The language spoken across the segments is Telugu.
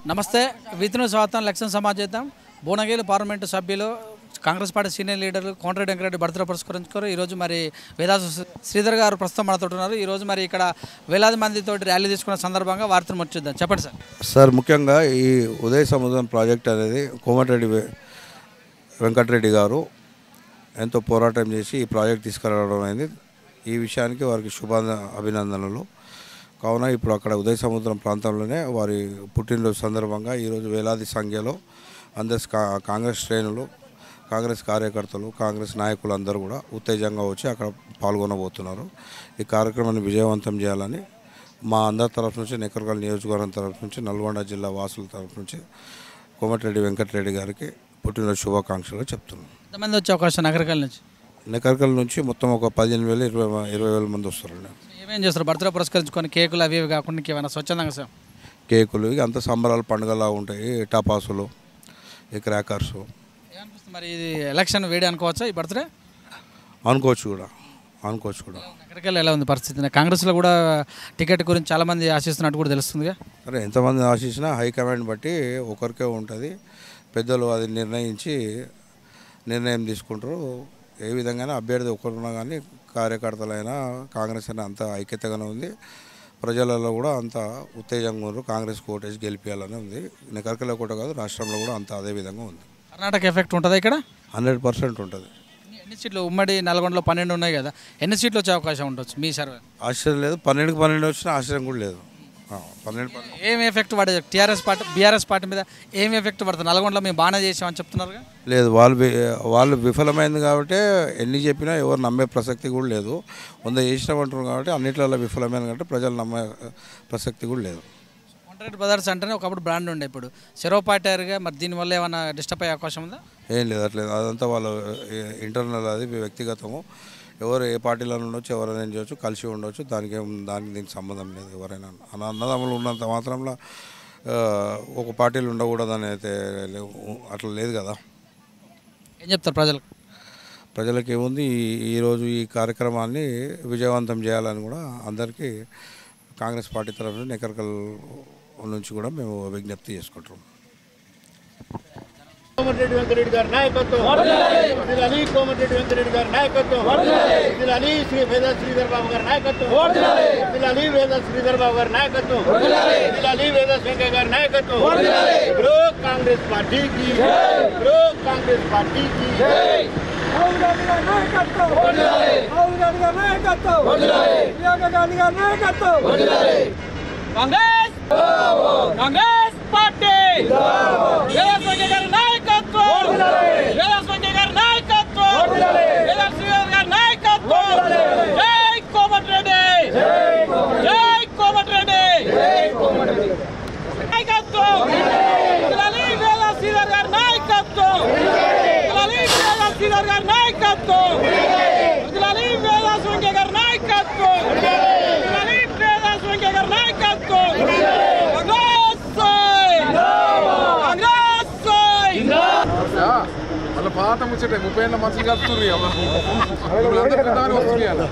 నమస్తే విత్ను స్వాగతం లక్ష్యం సమాజేతం భువనగిరి పార్లమెంటు సభ్యులు Congress party senior leader Komatireddy Venkatareddy birthday పురస్కరించుకోరు ఈరోజు మరి వేదాసు శ్రీధర్ గారు ప్రస్తుతం మనతో ఉన్నారు. ఈరోజు మరి ఇక్కడ వేలాది మందితో ర్యాలీ తీసుకున్న సందర్భంగా వార్తను ముచ్చిద్దాం. చెప్పండి సార్. ముఖ్యంగా ఈ ఉదయ సముద్రం ప్రాజెక్ట్ అనేది కోమటిరెడ్డి వెంకటరెడ్డి గారు ఎంతో పోరాటం చేసి ఈ ప్రాజెక్ట్ తీసుకురావడం అనేది ఈ విషయానికి వారికి అభినందనలు. కావున ఇప్పుడు అక్కడ ఉదయ సముద్రం ప్రాంతంలోనే వారి పుట్టినరోజు సందర్భంగా ఈరోజు వేలాది సంఖ్యలో అందరు కాంగ్రెస్ శ్రేణులు, కాంగ్రెస్ కార్యకర్తలు, కాంగ్రెస్ నాయకులు అందరూ కూడా ఉత్తేజంగా వచ్చి అక్కడ పాల్గొనబోతున్నారు. ఈ కార్యక్రమాన్ని విజయవంతం చేయాలని మా అందరి తరఫు నుంచి, నెక్కర్కల్ నియోజకవర్గం తరఫు నుంచి, నల్గొండ జిల్లా వాసుల తరఫు నుంచి కోమటిరెడ్డి వెంకటరెడ్డి గారికి పుట్టినరోజు శుభాకాంక్షలు చెప్తున్నాం. ఎంతమంది వచ్చే అవకాశం నెక్కర్కల్ నుంచి మొత్తం ఒక 15,000-20,000 మంది వస్తారండి. ఏమేం చేస్తారు? బర్త్డే పురస్కరించుకొని కేకులు అవి ఇవి కాకుండా ఏమైనా స్వచ్ఛందంగా సార్ కేకులు అంత సంబరాలు పండుగలా ఉంటాయి. టపాసులు, ఈ క్రాకర్స్. ఏమనిపిస్తుంది మరి ఇది ఎలక్షన్ వేడి అనుకోవచ్చా ఈ బర్త్డే? అనుకోవచ్చు కూడా. ఎక్కడికెళ్ళి ఎలా ఉంది పరిస్థితి? కాంగ్రెస్లో కూడా టికెట్ గురించి చాలామంది ఆశిస్తున్నట్టు కూడా తెలుస్తుందిగా. సరే, ఎంతమంది ఆశించినా హైకమాండ్ బట్టి ఒకరికే ఉంటుంది. పెద్దలు అది నిర్ణయం తీసుకుంటారు. ఏ విధంగానే అభ్యర్థి ఒకరున్నా కానీ కార్యకర్తలైనా కాంగ్రెస్ అయినా అంత ఐక్యతగానే ఉంది. ప్రజలలో కూడా అంత ఉత్తేజంగా ఉన్నారు. కాంగ్రెస్ ఓటేసి గెలిపించాలని ఉంది. నెక్కర్కల్లో కూడా కాదు, రాష్ట్రంలో కూడా అంత అదే విధంగా ఉంది. కర్ణాటక ఎఫెక్ట్ ఉంటుందా ఇక్కడ? 100% ఉంటుంది. ఎన్ని సీట్లు? ఉమ్మడి నల్గొండలో 12 ఉన్నాయి కదా, ఎన్ని సీట్లు వచ్చే అవకాశం ఉండొచ్చు మీ సర్వే? ఆశ్చర్యం లేదు. 12కి 12 వచ్చినా ఆశ్చర్యం కూడా లేదు. 12 ఏం ఎఫెక్ట్ పడేది టీఆర్ఎస్ పార్టీ బీఆర్ఎస్ పార్టీ మీద? ఏం ఎఫెక్ట్ పడుతుంది? నల్గొండలో మేము బాగానే చేసామని చెప్తున్నారుగా. లేదు, వాళ్ళు విఫలమైంది కాబట్టి ఎన్ని చెప్పినా ఎవరు నమ్మే ప్రసక్తి కూడా లేదు. 100 చేసినామంటున్నారు కాబట్టి అన్నిట్లలో విఫలమైంది కాబట్టి ప్రజలు నమ్మే ప్రసక్తి కూడా లేదు. కోమటిరెడ్డి బ్రదర్స్ అంటేనే ఒకప్పుడు బ్రాండ్ ఉండే, ఇప్పుడు చెరో పార్టీగా మరి దీనివల్ల ఏమైనా డిస్టర్బ్ అయ్యే అవకాశం ఉందా? ఏం లేదు, అట్లేదు. అదంతా వాళ్ళ ఇంటర్నల్, అది వ్యక్తిగతము. ఎవరు ఏ పార్టీలో ఉండొచ్చు, ఎవరైనా చేయవచ్చు, కలిసి ఉండొచ్చు. దీనికి సంబంధం లేదు. ఎవరైనా అన్నదమ్ములు ఉన్నంత మాత్రంలో ఒక పార్టీలు ఉండకూడదని అయితే అట్లా లేదు కదా. ఏం చెప్తారు ప్రజలకు ఏముంది, ఈరోజు ఈ కార్యక్రమాన్ని విజయవంతం చేయాలని కూడా అందరికీ కాంగ్రెస్ పార్టీ తరఫున నెక్కర్కల్ నుంచి కూడా మేము విజ్ఞప్తి చేసుకుంటాం. కోమటిరెడ్డి వెంకటరెడ్డి గారి నాయకత్వం, జిల్లాలి కోమటిరెడ్డి వెంకటరెడ్డి గారి నాయకత్వం, జిల్లాలి వేద శ్రీధర్ బాబు గారి నాయకత్వం, జిల్లాలి వేద శ్రీధర్ బాబు గారి నాయకత్వం, జిల్లాలి వేద వెంకయ్య గారి నాయకత్వం. బ్రో కాంగ్రెస్ పార్టీకి, బ్రో కాంగ్రెస్ పార్టీకి. కాంగ్రెస్ పార్టీ జై కోమటిరెడ్డి, జై కోమటిరెడ్డి నాయకత్వం, శ్రీధర్ గారి నాయకత్వం, శ్రీధర్ గారి నాయకత్వం, వేదాస్ వెంకయ్య గారి నాయకత్వం, వేదాస్ వెంకయ్య గారి నాయకత్వం. వాళ్ళ పాత ముచ్చట 30 ఏళ్ళ మనుషులు కలుపుతుంది వస్తుంది అలా.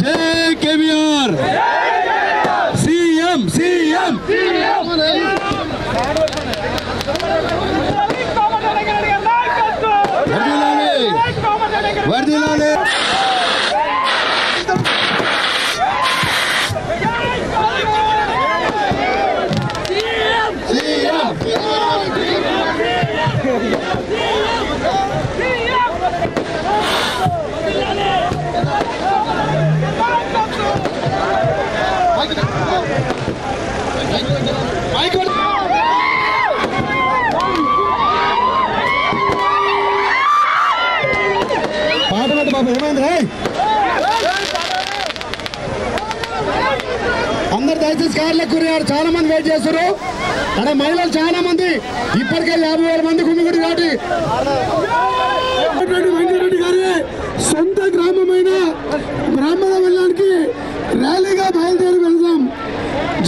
जय केवीआर सीएम सीएम वर्दिलाले అందరు దయచేసి కార్లకు కూర్చున్నారు. చాలా మంది వెయిట్ చేస్తారు. అక్కడ మహిళలు చాలా మంది ఇప్పటికే 50,000 మంది గుమిగుడి కాబట్టి వెంకటరెడ్డి గారి సొంత గ్రామమైన బ్రాహ్మణ వెళ్ళడానికి ర్యాలీగా బయలుదేరి వెళ్దాం.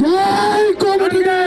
జై కోమటిరెడ్డి.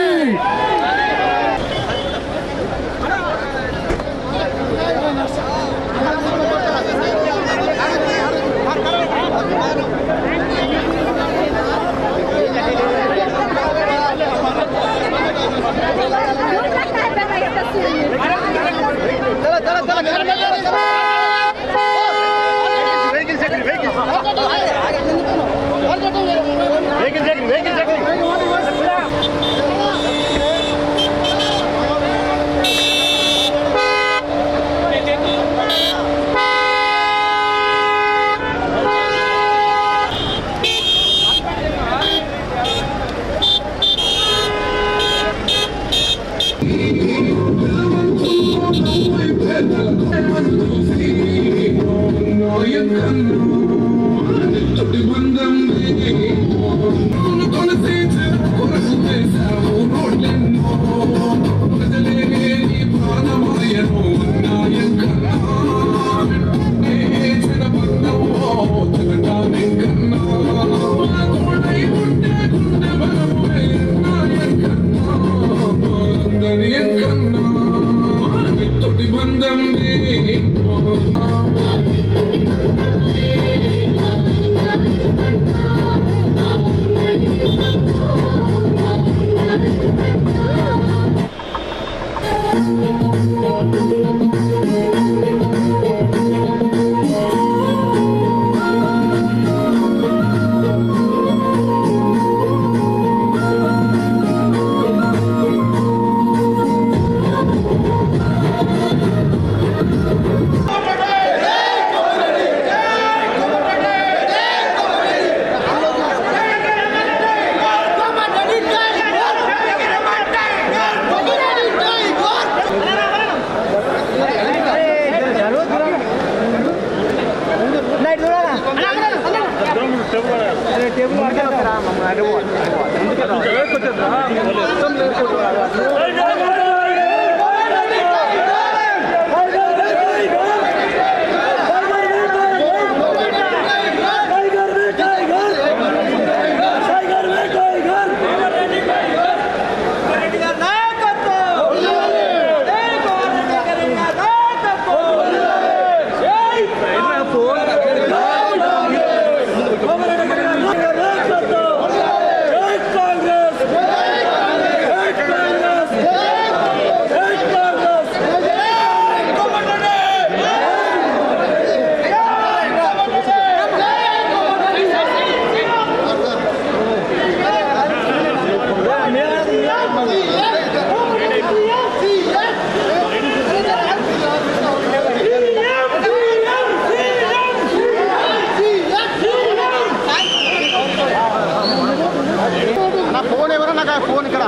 ఫోన్ ఎవరో నాకు ఫోన్ ఇక్కడ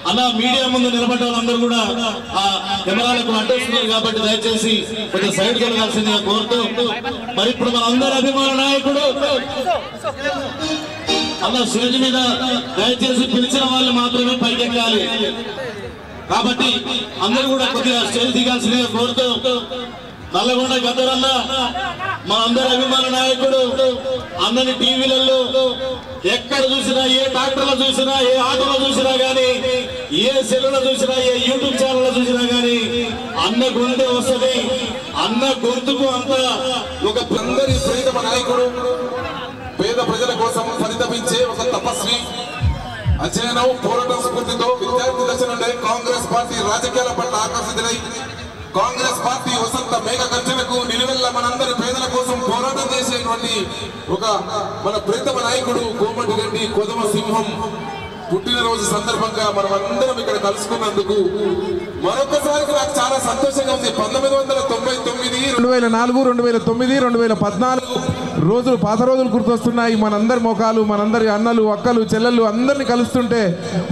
అలా మీడియా ముందు నిలబడ్డ వాళ్ళందరూ కూడా ఆ కెమెరాలకు అడ్డొస్తున్నారు కాబట్టి దయచేసి కొంచెం సైడ్ జరగాల్సిందిగా కోరుతూ మరి ఇప్పుడు మన అందరి అభిమాన నాయకుడు అలా స్టేజ్ మీద దయచేసి పిలిచిన వాళ్ళు మాత్రమే పైకెక్కాలి కాబట్టి అందరూ కూడా కొద్దిగా స్టేజ్ దిగాల్సిందిగా కోరుతూ నల్లగొండ గద్దరన్న మా అందరి అభిమాన నాయకుడు అందరి టీవీలలో ఎక్కడ చూసినా ఏ డాక్టర్లో చూసినా ఏ ఆటోలో చూసినా గానీ ఏ సెల్లులో చూసినా ఏ యూట్యూబ్ ఛానల్లో చూసినా గానీ అన్న గొంతే వస్తుంది అన్న గొంతుకు అంత ఒక అందరి ప్రియతమ నాయకుడు పేద ప్రజల కోసం పరితపించే ఒక తపస్వి అధ్యయనం పోరాటం స్ఫూర్తితో విద్యార్థి దశ నుండే కాంగ్రెస్ పార్టీ రాజకీయాల పట్ల ఆకర్షితులై కాంగ్రెస్ పార్టీ వసంత మేఘ గర్జనకు నిలువెల్ల మనందరి పేదల కోసం పోరాటం చేసేటువంటి ఒక మన ప్రియతమ నాయకుడు కోమటిరెడ్డి కొదమ సింహం పుట్టినరోజు సందర్భంగా మనం అందరం ఇక్కడ కలుసుకున్నందుకు మరొకసారి నాకు చాలా సంతోషంగా ఉంది. 1999, 2004, 2009, 2014 రోజులు పాత రోజులు గుర్తొస్తున్నాయి. మనందరి ముఖాలు, మనందరి అన్నలు, అక్కలు, చెల్లెళ్ళు అందరినీ కలుస్తుంటే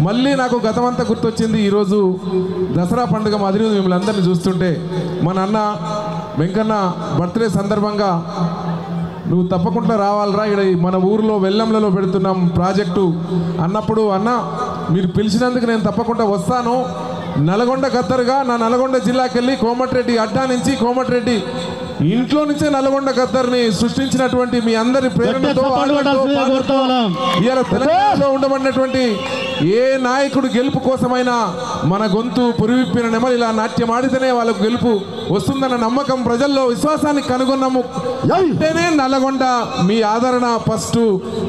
మళ్ళీ నాకు గతమంతా గుర్తొచ్చింది. ఈరోజు దసరా పండుగ మాదిరి మిమ్మల్ని అందరినీ చూస్తుంటే మన అన్న వెంకన్న బర్త్డే సందర్భంగా నువ్వు తప్పకుండా రావాలరా, ఇక్కడ మన ఊరిలో వెల్లంలలో పెడుతున్నాం ప్రాజెక్టు అన్నప్పుడు అన్న మీరు పిలిచినందుకు నేను తప్పకుండా వస్తాను. నల్గొండ గద్దరుగా నా నల్గొండ జిల్లాకి వెళ్ళి కోమటిరెడ్డి అడ్డా నుంచి కోమటిరెడ్డి ఇంట్లో నుంచే నల్గొండ గద్దర్ని సృష్టించినటువంటి మీ అందరి ప్రేరణతో తెలంగాణలో ఉండబడినటువంటి ఏ నాయకుడు గెలుపు కోసమైనా మన గొంతు పురివిప్పిన నెమలి ఇలా నాట్యం ఆడితేనే వాళ్ళకు గెలుపు వస్తుందన్న నమ్మకం ప్రజల్లో విశ్వాసాన్ని కనుగొన్నాము. అంటేనే నల్గొండ మీ ఆదరణ ఫస్ట్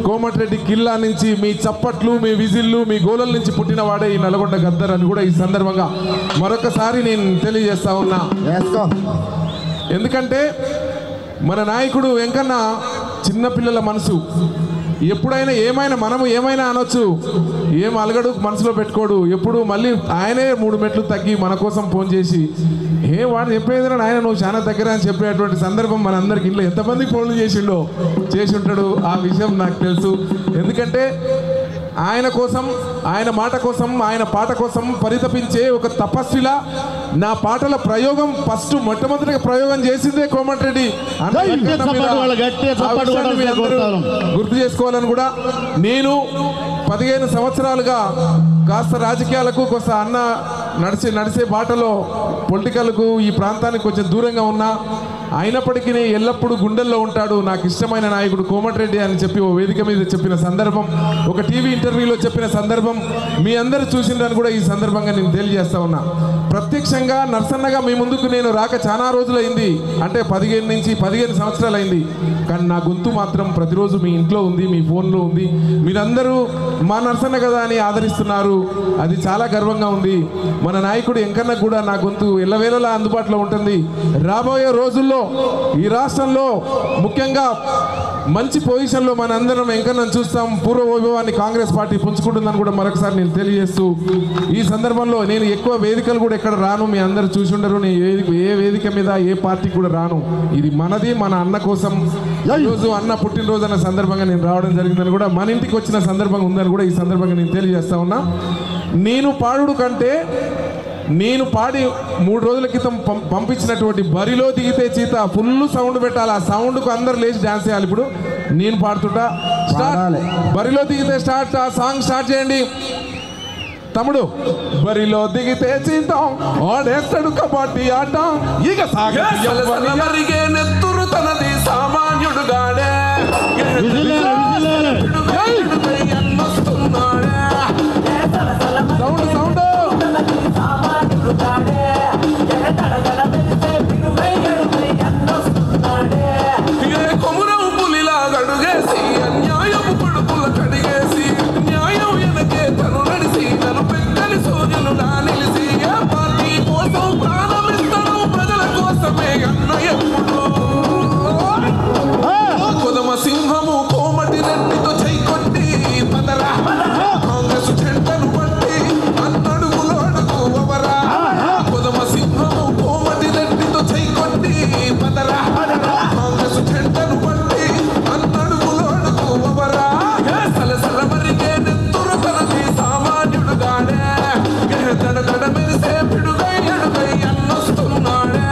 కోమటిరెడ్డి కిల్లా నుంచి మీ చప్పట్లు, మీ విజిల్లు, మీ గోలల నుంచి పుట్టిన వాడే ఈ నల్గొండ గద్దర్ అని కూడా ఈ సందర్భంగా మరొకసారి నేను తెలియజేస్తా ఉన్నా. ఎందుకంటే మన నాయకుడు వెంకన్న చిన్నపిల్లల మనసు, ఎప్పుడైనా ఏమైనా మనము ఏమైనా అనొచ్చు, ఏం అలగడు మనసులో పెట్టుకోడు. ఎప్పుడు మళ్ళీ ఆయనే 3 మెట్లు తగ్గి మన కోసం ఫోన్ చేసి వాడు చెప్పేదిరా ఆయన నువ్వు చాలా దగ్గర అని చెప్పేటువంటి సందర్భం మనందరికి ఇంట్లో ఎంతమందికి ఫోన్లు చేసి ఉంటాడు. ఆ విషయం నాకు తెలుసు. ఎందుకంటే ఆయన కోసం, ఆయన మాట కోసం, ఆయన పాట కోసం పరితపించే ఒక తపస్విలా నా పాటల ప్రయోగం మొట్టమొదటిగా ప్రయోగం చేసిందే కోమటిరెడ్డి. గుర్తు చేసుకోవాలని కూడా నేను 15 సంవత్సరాలుగా కాస్త రాజకీయాలకు కొంత అన్న నడిచే బాటలో పొలిటికల్కు ఈ ప్రాంతానికి కొంచెం దూరంగా ఉన్నా, అయినప్పటికీ ఎల్లప్పుడూ గుండెల్లో ఉంటాడు నాకు ఇష్టమైన నాయకుడు కోమటిరెడ్డి అని చెప్పి ఓ వేదిక మీద చెప్పిన సందర్భం, ఒక టీవీ ఇంటర్వ్యూలో చెప్పిన సందర్భం మీ అందరూ చూసిందని కూడా ఈ సందర్భంగా నేను తెలియజేస్తా ఉన్నా. ప్రత్యక్షంగా నర్సన్నగా మీ ముందుకు నేను రాక చాలా రోజులైంది, అంటే 15 సంవత్సరాలు అయింది. కానీ నా గొంతు మాత్రం ప్రతిరోజు మీ ఇంట్లో ఉంది, మీ ఫోన్లో ఉంది. మీరందరూ మా నర్సన్న కదా అని ఆదరిస్తున్నారు, అది చాలా గర్వంగా ఉంది. మన నాయకుడు వెంకన్న కూడా నా గొంతు ఎల్లవేళలా అందుబాటులో ఉంటుంది. రాబోయే రోజుల్లో ఈ రాష్ట్రంలో ముఖ్యంగా మంచి పొజిషన్లో మన అందరం వెంకన్నను చూస్తాం. పూర్వ వైభవాన్ని కాంగ్రెస్ పార్టీ పుంజుకుంటుందని కూడా మరొకసారి నేను తెలియజేస్తూ, ఈ సందర్భంలో నేను ఎక్కువ వేదికలు కూడా ఎక్కడ రాను, మీ అందరు చూసి ఉండరు. నేను ఏ వేదిక మీద ఏ పార్టీకి కూడా రాను. ఇది మనది, మన అన్న కోసం. ఈరోజు అన్న పుట్టినరోజు అన్న సందర్భంగా నేను రావడం జరిగిందని కూడా, మన ఇంటికి వచ్చిన సందర్భంగా ఉందని కూడా ఈ సందర్భంగా నేను తెలియజేస్తా ఉన్నా. నేను పాడుడు కంటే నేను పాడి 3 రోజుల క్రితం పంపించినటువంటి బరిలో దిగితే చీత ఫుల్ సౌండ్ పెట్టాలి. ఆ సౌండ్కు అందరు లేచి డాన్స్ చేయాలి. ఇప్పుడు నేను పాడుతుంటా, బరిలో దిగితే స్టార్ట్. ఆ సాంగ్ స్టార్ట్ చేయండి తమ్ముడు. బరిలో దిగితే చీత ఆడేస్తాడు కబడ్డీ ఆట, ఇక సాగే నెత్తురు తనది సామాన్యుడు గాడే సౌండ్ సౌండ్ కొమురం పులిలా గడుగేసి అన్యాయపు పడుపుల కడిగేసి న్యాయం వెనకే తను నడిసి తను పెక్కని సూర్యులు నిలిసి ఏ పార్టీ కోసం ప్రాణమిస్తాను ప్రజల కోసమే అన్న ఎప్పుడు కొదమ సింహము కోమటి రెడ్డితో చై కొట్టి పదరా కాంగ్రెస్ జెండను పట్టి అన్నడుగులో అడుగు అవరా కొదమ సింహము కోమటి రెడ్డితో చై కొట్టి పదరా కాంగ్రెస్ జెండను పట్టి అన్నడుగులో అడుగు అవరా సలసల మరిగే నెత్తురు తనది సామాన్యుడు గాడే దడ దడ మెరిసే పిడుగై ఎడుగై అన్నొస్తున్నాడే.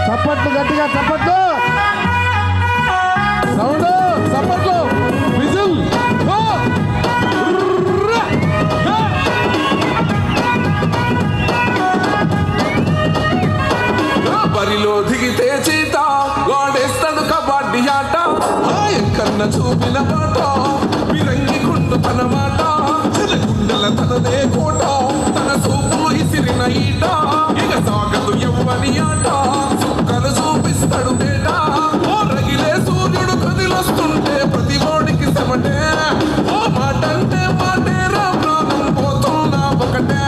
చప్పట్లు గట్టిగా చప్పట్లు, సౌండ్ చప్పట్లు, విజిల్. బరిలో దిగితే చీత వాడేస్తాడు కబడ్డీ ఆట, ఎక్కన్న చూపిన మాట విరంగి గుండు తన మాట గుండెల తనదే కోట తన సూపులు ఇసిరిన ఈట ఇక సాగదు ఎవ్వని ఆట సుక్కలు చూపిస్తాడు బేట రగిలే సూర్యుడు కదిలొస్తుంటే ప్రతి ఓడికి సమటే ఓ మాట అంటే మాటేరా ప్రాణం పోతున్నా ఒకటే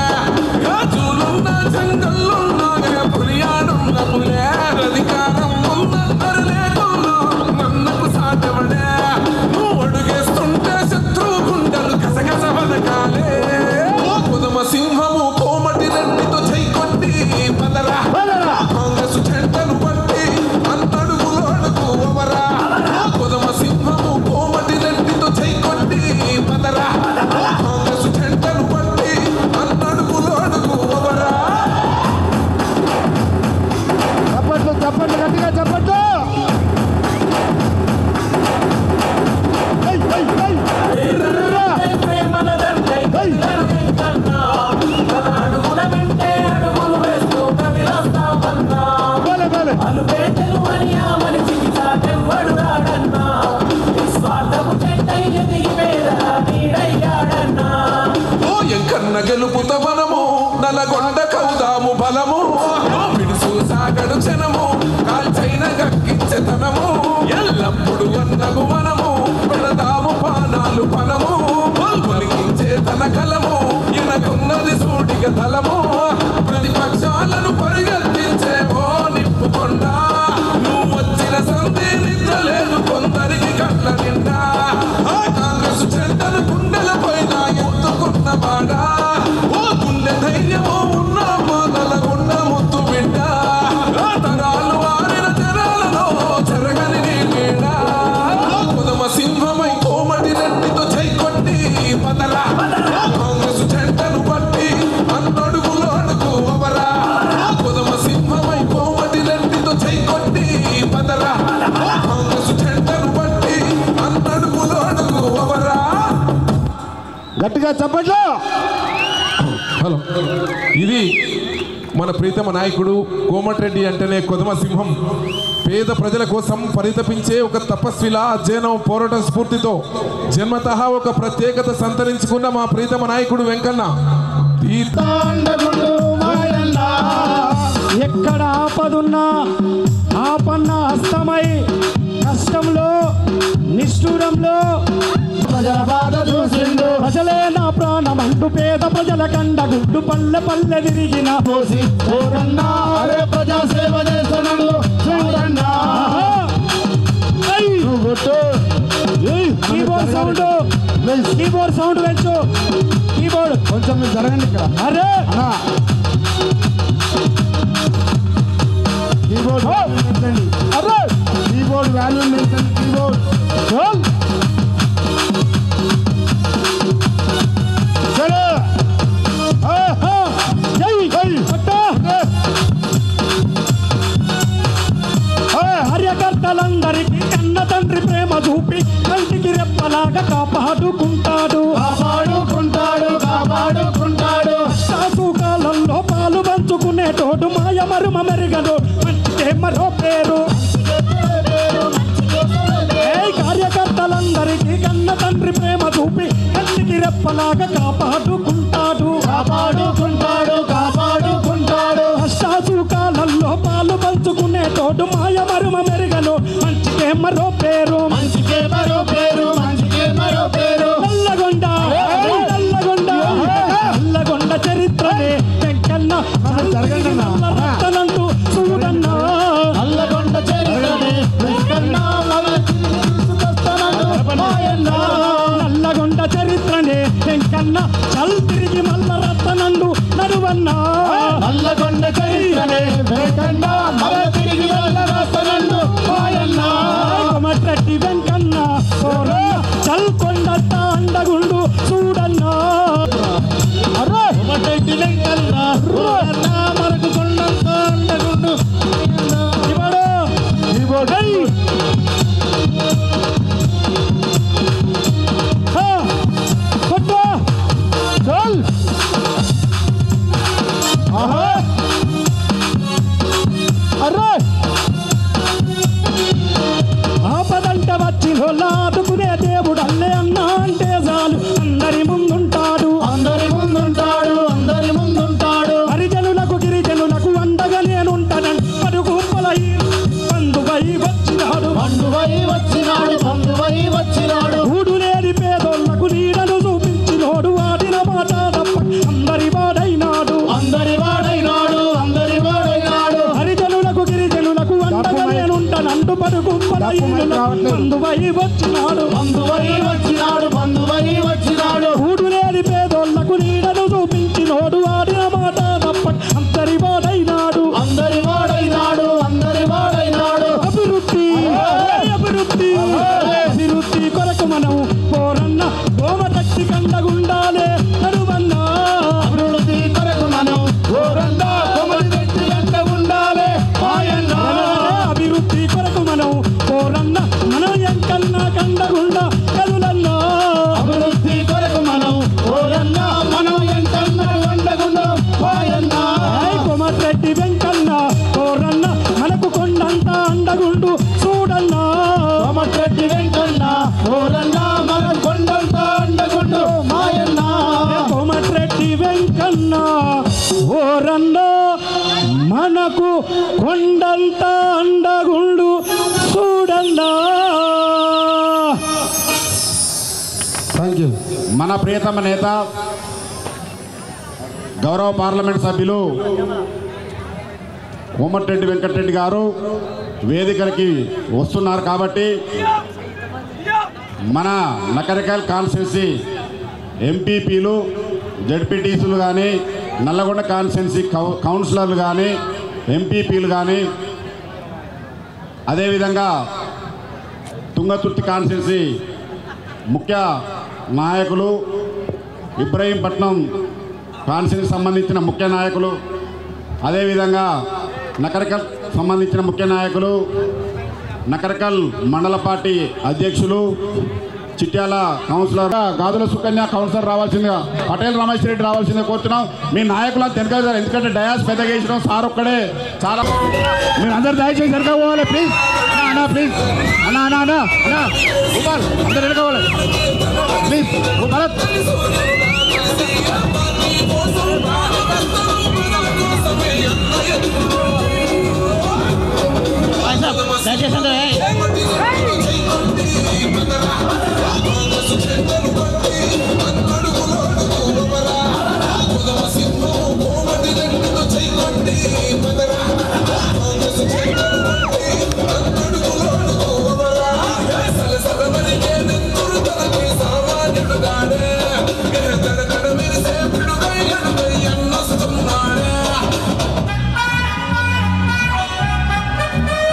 గాజులున్న జంగల్లున్నా పులియాడున్న పులే అధికారం ఉన్న అరలేకున్నా నన్నకు సాటవడే నువ్వు అడుగేస్తుంటే శత్రువు గుండెలు గసగస వదకాలే కొదమ సింహము కోమటి రెడ్డితో చై కొట్టి పదరా కాంగ్రెస్ జెండను పట్టి అన్నడుగులో అడుగు అవరా కొదమ సింహము కోమటి రెడ్డితో చై కొట్టి పదరా కాంగ్రెస్ జెండను పట్టి అన్నడుగులో అడుగు అవరా. చప్పట్లు చప్పట్లు గట్టిగా చప్పట్లు. ఎంకన్న గెలుపుత మనము నలగొండ కౌదాము బలము పిడుసు సాగడు క్షణము కాల్చైన గక్కించెతనము ఎల్లప్పుడు అన్నగు మనము పెడదాము పానాలు పనము పలికించే తన కలము ఎనకున్నది సూటిక తలము ప్రతిపక్షాలను పరిగెత్తించే ఓ నిప్పుకొండ నువ్వు వచ్చిన సందే నిద్ర లేదు కొందరికి కళ్ళ నిండా కాంగ్రెస్ చెడ్డను గుండెల పైన ఎత్తుకున్న బాడ ఓ గుండె ధైర్యము ఉన్న మొదల గుండ ముత్తు బిడ్డ తరాలు వారిన జనాలలో జరగని నీ పీడ కొదమ సింహమై కోమటి రెడ్డితో చై కొట్టి పదరా కాంగ్రెస్ జెండను పట్టి అన్నడుగులో అడుగు అవరా కొదమ సింహమై కోమటి రెడ్డితో చై కొట్టి పదరా కాంగ్రెస్ జెండను పట్టి అన్నడుగులో అడుగు అవరా. గట్టిగా చప్పట్లు. హలో, ఇది మన ప్రీతమ నాయకుడు కోమటిరెడ్డి అంటేనే కొదమ సింహం. పేద ప్రజల కోసం పరితపించే ఒక తపస్విలా అధ్యయనం పోరాటం స్ఫూర్తితో జన్మతః ఒక ప్రత్యేకత సంతరించుకున్న మా ప్రీతమ నాయకుడు వెంకన్న ఎక్కడ ఆపదున్నా ఆపన్న హస్తమై కష్టంలో నిష్ఠూరంలో ప్రజల బాధ చూసిండు ప్రజలే నా పేద ప్రజల కండగుడ్డు పల్లె పల్లె తిరిగిన పోసి ఓరన్నా అరే ప్రజా సేవ చేస్తున్నాడు చూడన్నా కీబోర్డ్ సౌండ్ పెంచు కీబోర్డ్ కొంచెం జరగండి ఇక్కడ అరే కీబోర్డ్ పెంచండి అరే కీబోర్డ్ వాల్యూ పెంచండి కీబోర్డ్ కార్యకర్తలందరికీ కన్న తండ్రి ప్రేమ చూపి కంటికి రెప్పలాగా కాపాడుకుంటాడు సుఖాలలో పాలు పంచుకునేటోడు మాయ మరుమ మెరుగడు మంచికే మరో పేరు కార్యకర్తలందరికీ కన్న తండ్రి ప్రేమ చూపి కంటికి రెప్పలాగా కాపాడుకుంటాడు సుఖాలలో పాలు పంచుకునేటోడు మాయ మరుమ మెరుగను మంచికే మరో పేరు నల్లగొండ చరిత్రనే వెంకన్న రత్తనంటూ చూడన్నా నల్లగొండ చరిత్రనే నల్లగొండ చరిత్రనే వెంకన్న చల్ తిరిగి మల్ల రత్తనండు నడువన్నా నల్లగొండ చరిత్రనే వెంకన్న మల్ల తిరిగి మల్ల రత్తనండు కోమటిరెడ్డి వెంకన్న చల్ కొండంత అండగుండు చూడన్నా కోమటిరెడ్డి వెంకన్న మనకు కొండంత అండగుండు ఆపదంట వచ్చి ఆదుకునే దేవుడు అల్లే అన్నా అంటే చాలు అందరి ముందుంటాడు హరిజనులకు గిరిజనులకు అండగా నేనుంటానని పరుగు వచ్చినాడు ఊడు లేని పేదోళ్లకు నీడను చూపించినోడు వాడిన మాట తప్ప అందరి వాడైనాడు హరిజనులకు గిరిజనులకు అండగా నేనుంటానంటూ పరుగు వచ్చినాడు ఊడు లేని పేదోళ్లకు నీడను చూపించినోడు వాడిన మాట తప్ప అందరి వాడైనాడు అభివృద్ధి కొరకు మనం పోరన్న కోమటట్టి కండగుండాలే నడువన్నా అభివృద్ధి కొరకు మనం పోరన్న కోమటట్టి కండగుండాలే అభివృద్ధి కొరకు మనం పోరన్న మనం ఎంకన్నా కండగుండా కదులన్నా అభివృద్ధి కొరకు మనం పోరన్న మనం ఎంకన్నా కండగుండా కోమటిరెడ్డి వెంకన్న పోరన్న మనకు కొండంత అండగుండు చూడన్నా కోమటిరెడ్డి వెంకన్న పోరన్న మనకు కొండంత అండగుండు మాయన్న కోమటిరెడ్డి వెంకన్న పోరన్న మనకు కొండంత అండగుండు చూడన్నా. Thank you. మన ప్రియతమ నేత గౌరవ పార్లమెంట్ సభ్యులు కోమటిరెడ్డి వెంకటరెడ్డి గారు వేదికలకి వస్తున్నారు కాబట్టి మన నకరికల్ కాన్స్టిట్యున్సీ ఎంపీపీలు జడ్పీటీసీలు కానీ నల్లగొండ కాన్స్టిట్యున్సీ కౌన్సిలర్లు కానీ ఎంపీపీలు కానీ అదేవిధంగా తుంగతుర్తి కాన్స్టిట్యున్సీ ముఖ్య నాయకులు ఇబ్రహీంపట్నం కాన్స్టిట్యున్సీకి సంబంధించిన ముఖ్య నాయకులు అదేవిధంగా నకరికల్ సంబంధించిన ముఖ్య నాయకులు నకరికల్ మండల పార్టీ అధ్యక్షులు చిట్యాల కౌన్సిలర్ గాదుల సుకన్య కౌన్సిలర్ రావాల్సిందిగా పటేల్ రమేష్ రెడ్డి రావాల్సిందిగా కోరుతున్నాం. మీ నాయకులను తెనకాలి, ఎందుకంటే డయాస్ పెద్దగా వేసినాం సార్ ఒక్కడే చాలా. మీరు అందరు దయచేసి వెనకపోవాలి ప్లీజ్. అన్నా ప్లీజ్ అన్నా అన్నా అన్నా అన్నా గోపాల్ అందరు వెనకపోవాలి ప్లీజ్. భరత్ దయచేసి అందరూ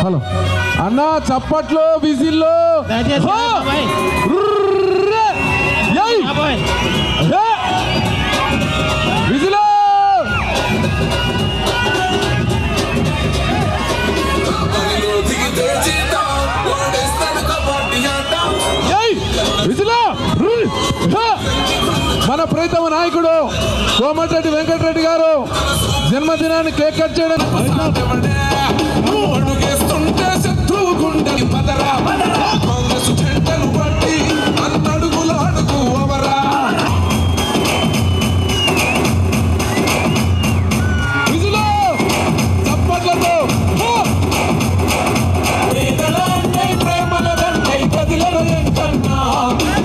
హలో అన్న చప్పట్లు విజిల్లో విజిలో విజిలో మన ప్రీతమ నాయకుడు కోమటిరెడ్డి వెంకటరెడ్డి గారు జన్మదినాన్ని కేక్ కట్ చేయడం అడుగేస్తుంటే శత్రువు గుండె పదరా కాంగ్రెస్ జెండలు పట్టి అన్నడుగుల అడుగు అవరా విజులో చప్పట్లతో ప్రేమల దండై కదిలను ఎంకన్నా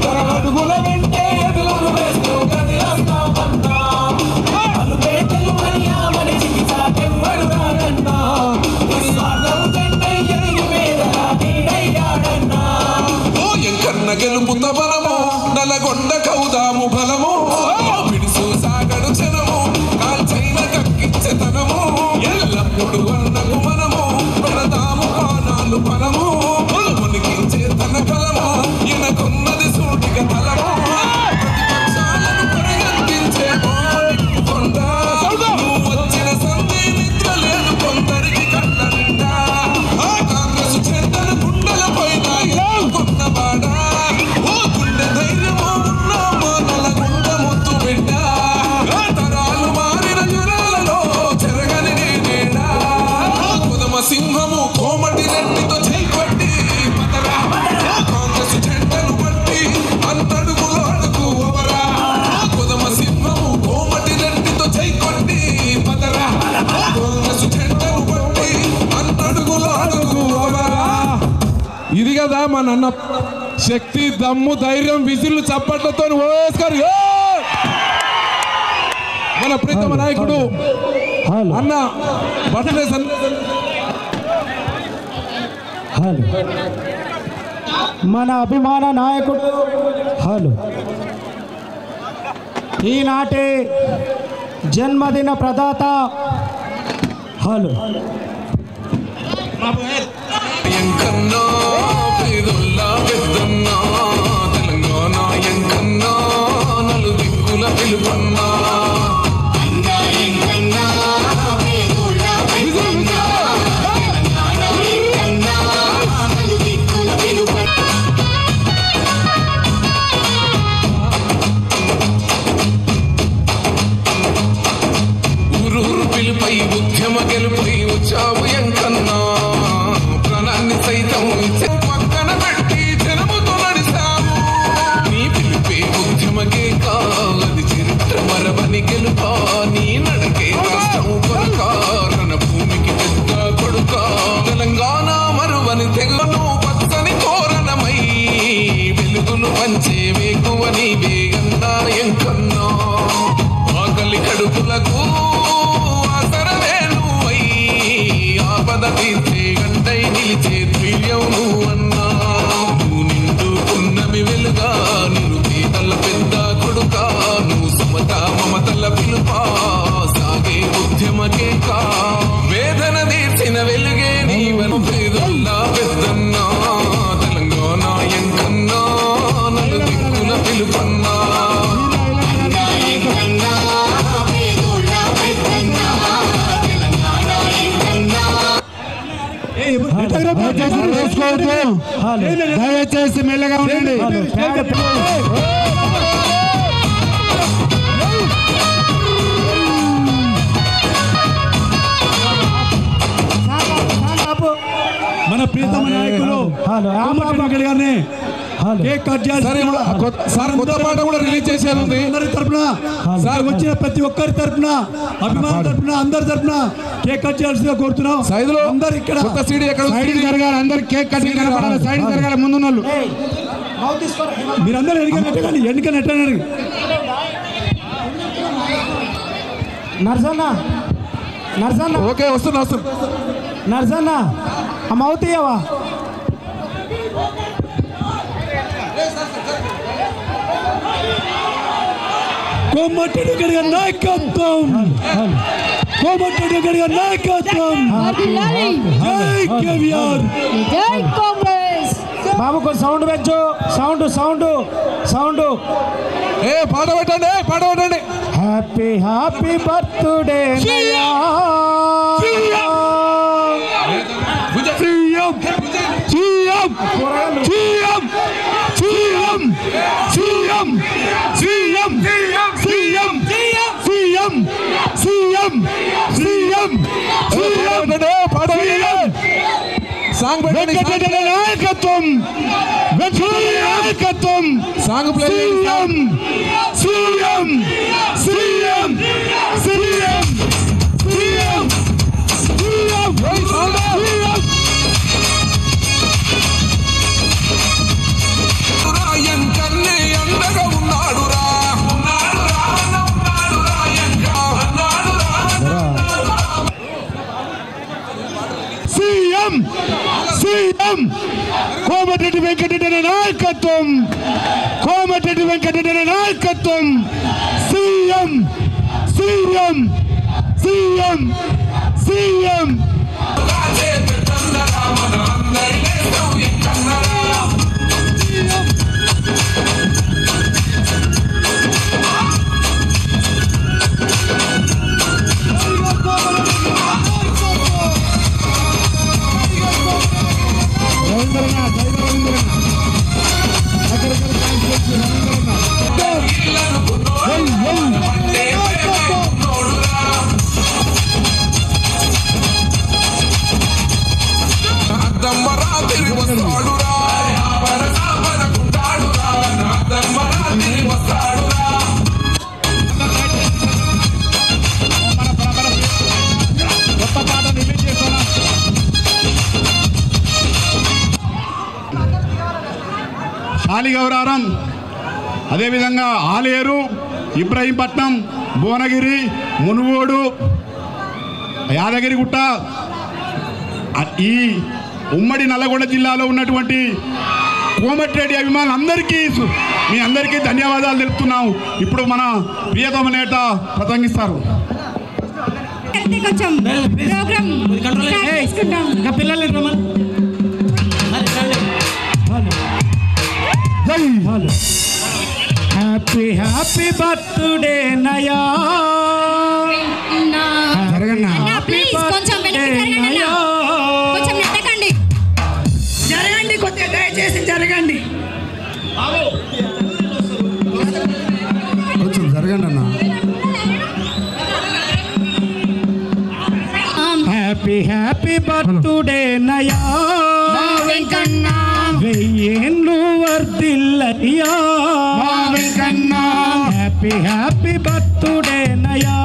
తర అడుగుల వెంటే ఎదులను వేస్తూ కదిలస్తామన్నా అలుపేటలు మర్యామని చికిత్సాకెవ్వడు రానన్నా గెలుపుత బలము నలగొండ కౌదాము బలము పిడుసు సాగడు చనము కాల్చైన కక్కించెతనము ఎల్లప్పుడు అన్నకు మనము పెడతాము పానాలు పరము మునికించే తన కలము ఎనకున్నది సూటిక తలము ప్రతిపక్షాలను పరిగెత్తించే కొండ వచ్చిన సంధి నిద్ర లేదు కొందరికి కళ్ళ నిండా కాంగ్రెస్ చెడ్డలు గుండెల పైన కొన్నవాడా సింహము కోమటిరెడ్డితో చేపట్టి పదరా కాంగ్రెస్ జెండలు పట్టి అన్నడుగుల అడుగు అవరా కొదమ సింహము కోమటిరెడ్డితో చేపట్టి పదరా కాంగ్రెస్ జెండలు పట్టి అన్నడుగుల అడుగు అవరా. ఇది కదా మా నాన్న శక్తి దమ్ము ధైర్యం విజిల్లు చప్పట్లతో ఓవేస్కర్ మన ప్రీతమ నాయకుడు అన్న బర్త్డే మన అభిమాన నాయకుడు ఈనాటి జన్మదిన ప్రదాత ఎంకన్నా పేదొల్లా పెద్దన్నా తెలంగాణ ఎంకన్నా నలు దిక్కుల పిలుపన్నా పిలుపై ఉద్యమ గెలుపై వచ్చావు ఎంకన్నా ప్రాణాన్ని సైతం పక్కన పెట్టి జనముతో నడిస్తావు నీ పిలుపే ఉద్యమకే కాది చరిత్ర మరవని గెలుపా నీ నడకే రాష్ట్రం కొరక రణ భూమికి పెద్ద కొడుక తెలంగాణ మరువని తెగును పచ్చని తోరణమై వెలుగును పంచే వేకువని వేగన్నా ఎంకన్నా ఆకలి కడుపులకు ఆపద తీర్చే గంటై నిలిచే ధైర్యం నువ్వు అన్నా నువ్వు నిండుకున్నవి వెలుగా నువ్వు పేదల పెద్ద కొడుక నువ్వు సమత మమతల పిలుపా సాగే ఉద్యమకే కా వేదన తీర్చిన వెలుగే నీవను పేదల్లా పెద్దన్నా తెలంగాణ ఎంకన్నా నలు దిక్కుల పిలుపన్నా దయచేసి మెల్లగా ఉండండి. మన ప్రీతమ నాయకులు కోమటిరెడ్డి గారిని కేక్ కట్ చేయాలి. కొత్త పాట కూడా రిలీజ్ చేసేది ఉంది. అందరి తరఫున వచ్చిన ప్రతి ఒక్కరి తరఫున అభిమాన తరఫున అందరి తరఫున కేక్ కట్ చేయాల్సిందిగా కోరుతున్నాం. అందరు ఇక్కడ సైడ్ జరగాలి. అందరు కేక్ కటింగ్ కనపడాలి. సైడ్ జరగాలి. ముందున్న వాళ్ళు మీరందరూ ఎన్నిక నెట్టండి. నర్సన్న నర్సన్న ఓకే వస్తున్నా నర్సన్న అమ్మ అవుతాయవా కోమటిరెడ్డి గారి నాయకత్వం కోమటిరెడ్డి గారి నాయకత్వం జై కేవీఆర్ జై కాంగ్రెస్ బాబు కొంచెం సౌండ్ పెంచు సౌండ్ ఏ పాట పెట్టండి హ్యాపీ హ్యాపీ బర్త్డే నాయకత్వం song play CM Komatireddy Venkatreddy నాయకత్వం సీఎం శాలిగౌరారం, అదేవిధంగా ఆలేరు, ఇబ్రహీంపట్నం, భువనగిరి, మునుగోడు, యాదగిరిగుట్ట, ఈ ఉమ్మడి నల్లగొండ జిల్లాలో ఉన్నటువంటి కోమటిరెడ్డి అభిమానులందరికీ మీ అందరికీ ధన్యవాదాలు తెలుపుతున్నాం. ఇప్పుడు మన ప్రియతమ నేత ప్రసంగిస్తారు. హ్యాపీ హ్యాపీ బర్త్డే నయా జరగండి, కొద్దిగా దయచేసి జరగండి. కొంచెం జరగండి అన్న. హ్యాపీ హ్యాపీ బర్త్డే నయా వెంకన్నా, వెయ్యేళ్ళు వర్ధిల్లయ్యా వెంకన్నా, హ్యాపీ హ్యాపీ బర్త్డే నయా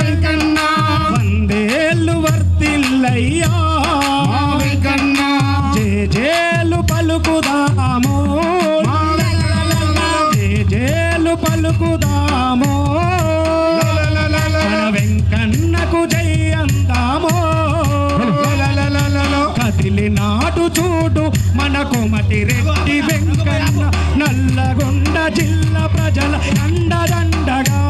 వెంకన్నా, వందేళ్ళు వర్ధిల్లయ్యా వెంకన్నా, జేజేలు పలుకుదాము, జేజేలు పలుకుదాము, మన వెంకన్నకు జై అందాము. కదిలి నాటు చూడు మన కోమటిరెడ్డి వెంకన్న, నల్లగొండ జిల్లా ప్రజల కండదండగా,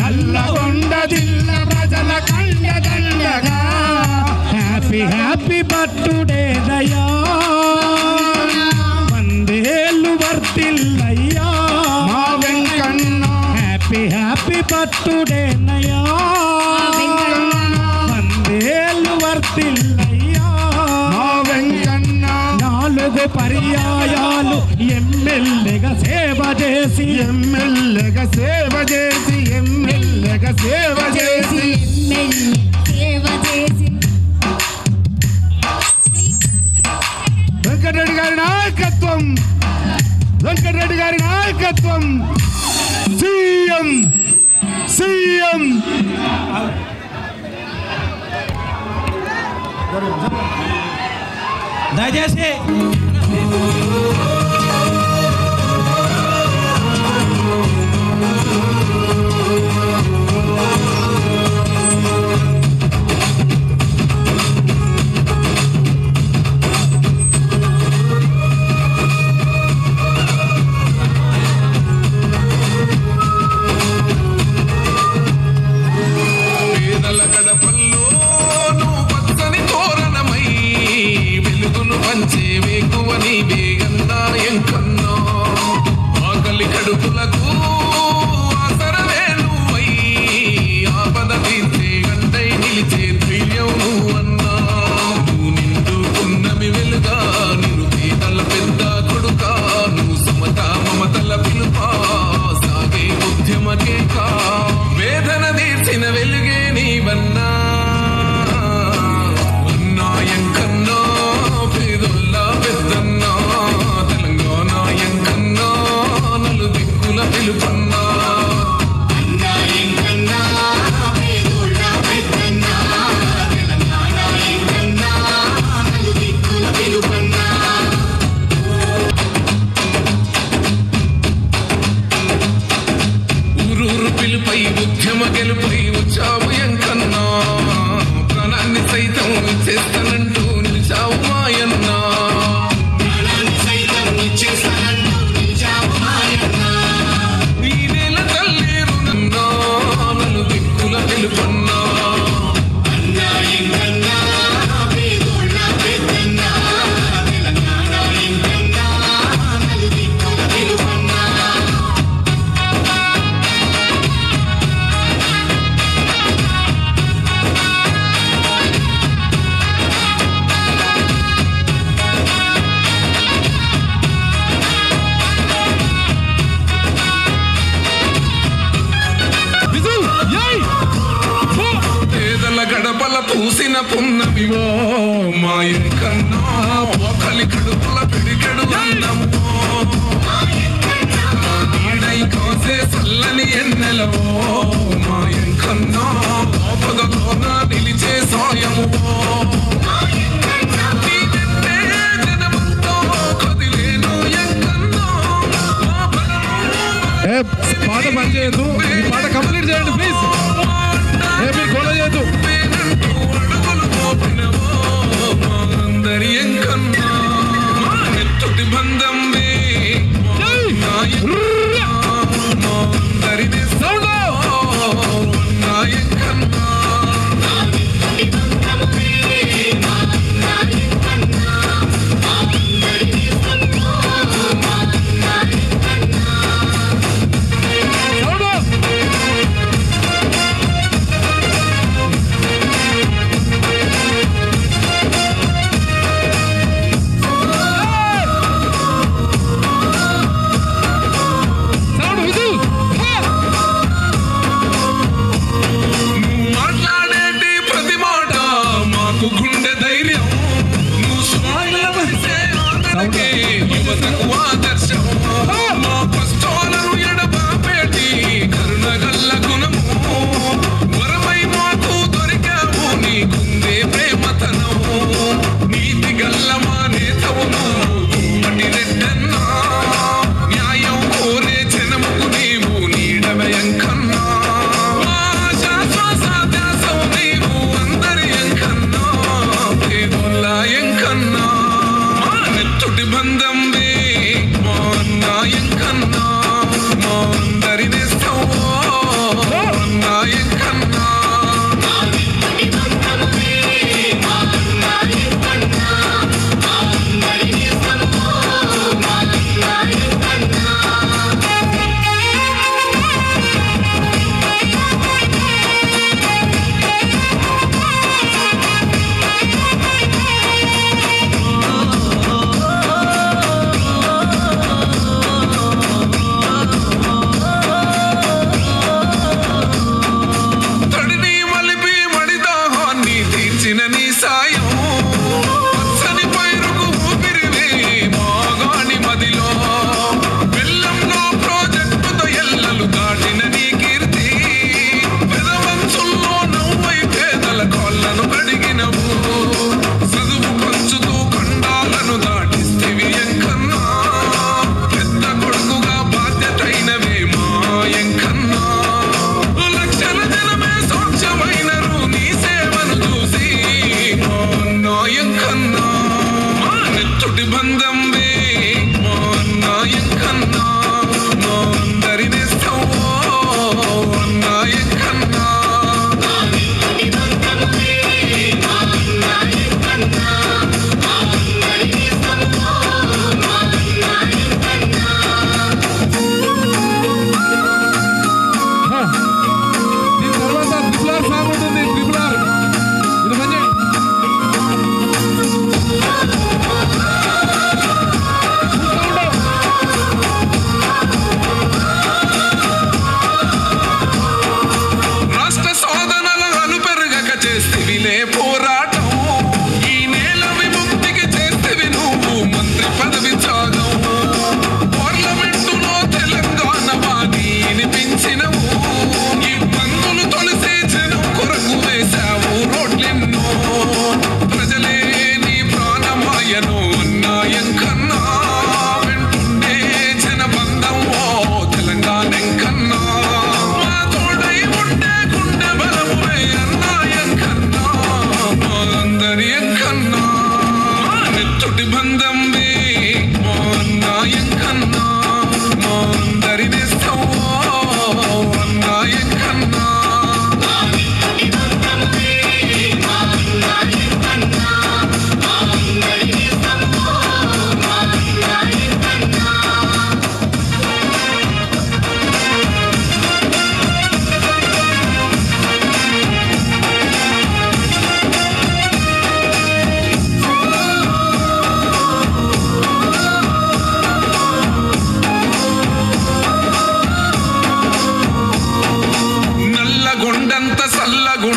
నల్లగొండ జిల్లా ప్రజల కండదండగా. హ్యాపీ హ్యాపీ బర్త్డే దయా, వందేళ్ళు వర్తిల్లయ్యా మా వెంకన్న. హ్యాపీ హ్యాపీ బర్త్డే నయా, వందేళ్ళు వర్తిల్లయ్యా మా వెంకన్న. 4 పర్యాయాలు ఎమ్మెల్యేగా సేవ చేసి, ఎమ్మెల్యేగా సేవ చేసి, ఎమ్మెల్యేగా సేవ చేసి, సేవ చేసి, వెంకటరెడ్డి గారి నాయకత్వం, వెంకటరెడ్డి గారి నాయకత్వం, సీఎం సీఎం. దయచేసి పూసిన పున్నమివో మా ఎంకన్నా ఒకలి కడుపుల పిడికెడు అందమో ఈడై కాసే చల్లని ఎన్నెలవో మా ఎంకన్నా ఆపదలోన నిలిచే సాయము పాట పని చేయొద్దు ఈ పాట కంప్లీట్ చేయండి ప్లీజ్ మీరు గోల చేయొద్దు అందరి ఎంకన్నా ఎత్తుటి బంధం అందరి ఎంకన్నా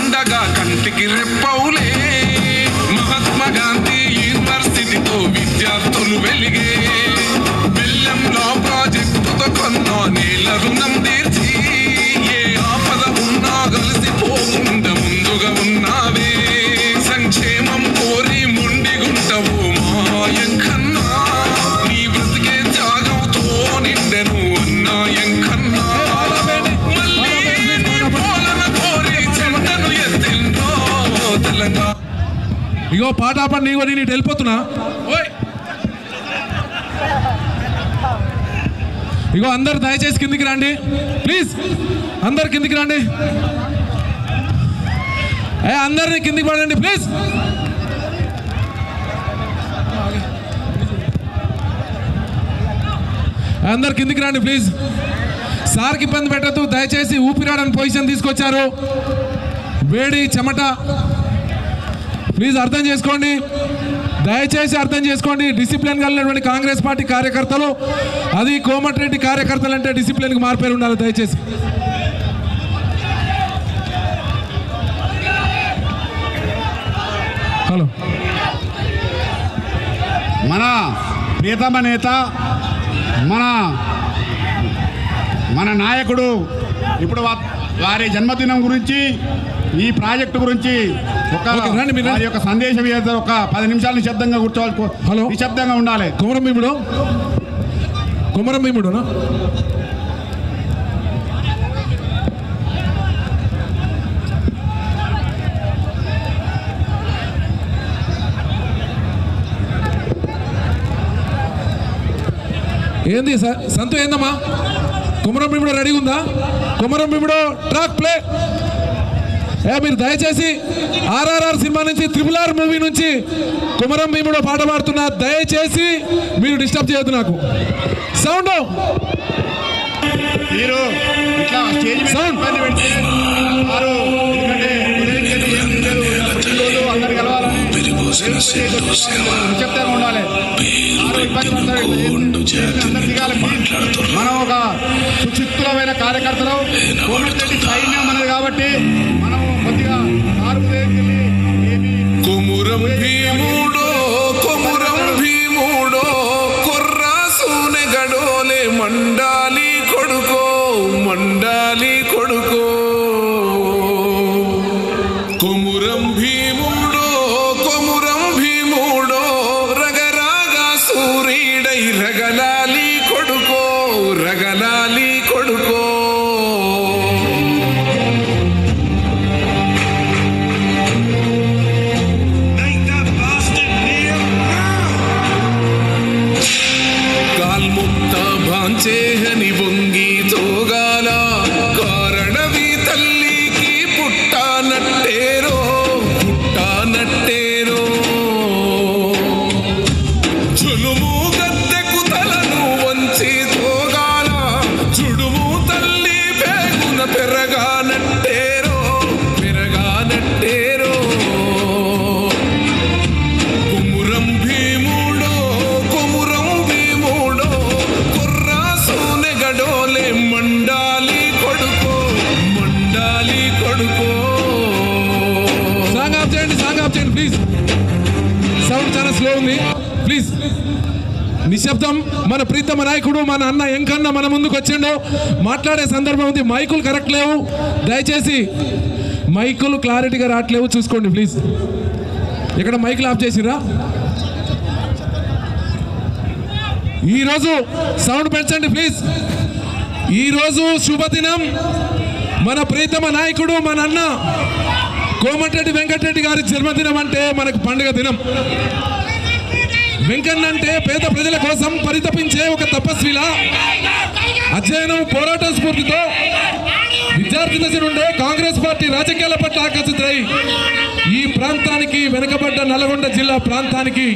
ఉండగా కంటికి రెప్పవులే మహాత్మా గాంధీ యూనివర్సిటీతో విద్యార్థులు వెలిగే బెల్లంలో ప్రాజెక్టుతో కొన్నా నేల రుణం తీర్చి ఏ ఆపద ఉన్నా కలిసిపోకుండా ముందుగా ఉన్నావే సంక్షేమం కోరి మొండిగుంటవు మాయంకన్నా నీ బ్రతికే త్యాగంతో నిండెను అన్నాయంకన్నా ఇగో పాట ఆపండి ఇగో నేను ఇటు వెళ్ళిపోతున్నా ఇగో అందరు దయచేసి కిందికి రండి ప్లీజ్ అందరు కిందికి రండి అందరినీ కిందికి పడండి ప్లీజ్ అందరు కిందికి రండి ప్లీజ్ సార్కి ఇబ్బంది పెట్టద్దు దయచేసి ఊపిరాడని పొజిషన్ తీసుకొచ్చారు వేడి చెమట ప్లీజ్ అర్థం చేసుకోండి దయచేసి అర్థం చేసుకోండి డిసిప్లిన్ కలిగినటువంటి కాంగ్రెస్ పార్టీ కార్యకర్తలు అది కోమటిరెడ్డి కార్యకర్తలు అంటే డిసిప్లిన్కి మార్పేరు ఉండాలి దయచేసి హలో మన ప్రియతమ నేత మన నాయకుడు ఇప్పుడు వారి జన్మదినం గురించి ఈ ప్రాజెక్టు గురించి వారి యొక్క సందేశం ఒక 10 నిమిషాలు నిశ్శబ్దంగా కూర్చోవాలి. హలో నిశ్శబ్దంగా ఉండాలి. కొమరం భీముడునా ఏంది సంతు ఏందమ్మా కొమరం భీముడు రెడీ ఉందా కొమరం భీముడు ట్రాక్ ప్లే మీరు దయచేసి RRR సినిమా నుంచి RRR మూవీ నుంచి కొమరం భీముడు పాట పాడుతున్నా దయచేసి మీరు డిస్టర్బ్ చేయొద్దు నాకు సౌండ్ మీరు ఇట్లా స్టేజ్ మీద ఇబ్బంది పెడితే వారు అందరు కలవాలని నిశ్శబ్దంగా ఉండాలి మనం ఒక సుచిత్తులమైన కార్యకర్తలు కోమటిరెడ్డి సైన్యం మనది కాబట్టి మనం కొద్దిగా కొమురం భీముడో కొమురం భీముడో కుర్రాసూనె గడోలే మండాలి కొడుకో మండాలి కొడుకో కొమురం భీముడో కొమురం భీముడో రగరాగా సూరీడై రగలాలి కొడుకో రగలాలి కొడుకో చేహని బొంగి తోగాల కారణవి తల్లికి పుట్టానట్టేరో పుట్టానట్టేరో చులుము గద్దెకు తలను వంచి తోగాల చుడుము తల్లి పేగున పెరగానట్టేరో పెరగానట్టేరో కొమురం భీముడో కొమురం భీముడో గడోలే మండాలి కొడుకో మండాలి కొడుకో సాంగ్ ఆఫ్ చేయండి ప్లీజ్ సౌండ్ చాలా స్లో ఉంది ప్లీజ్ నిశ్శబ్దం మన ప్రీతమ నాయకుడు మన అన్న ఎంకన్న మన ముందుకు వచ్చిండు మాట్లాడే సందర్భం ఉంది మైకులు కరెక్ట్ లేవు దయచేసి మైకులు క్లారిటీగా రావట్లేవు చూసుకోండి ప్లీజ్ ఇక్కడ మైకులు ఆఫ్ చేసిరా ఈరోజు సౌండ్ పెంచండి ప్లీజ్ ఈరోజు శుభదినం మన ప్రీతమ నాయకుడు మన అన్న కోమటిరెడ్డి వెంకటరెడ్డి గారి జన్మదినం అంటే మనకు పండుగ దినం వెంకన్న అంటే పేద ప్రజల కోసం పరితపించే ఒక తపస్విలా అధ్యయనం పోరాట స్ఫూర్తితో విద్యార్థి దశ నుండే కాంగ్రెస్ పార్టీ రాజకీయాల పట్ల ఆకర్షితులై ఈ ప్రాంతానికి వెనుకబడ్డ నల్గొండ జిల్లా ప్రాంతానికి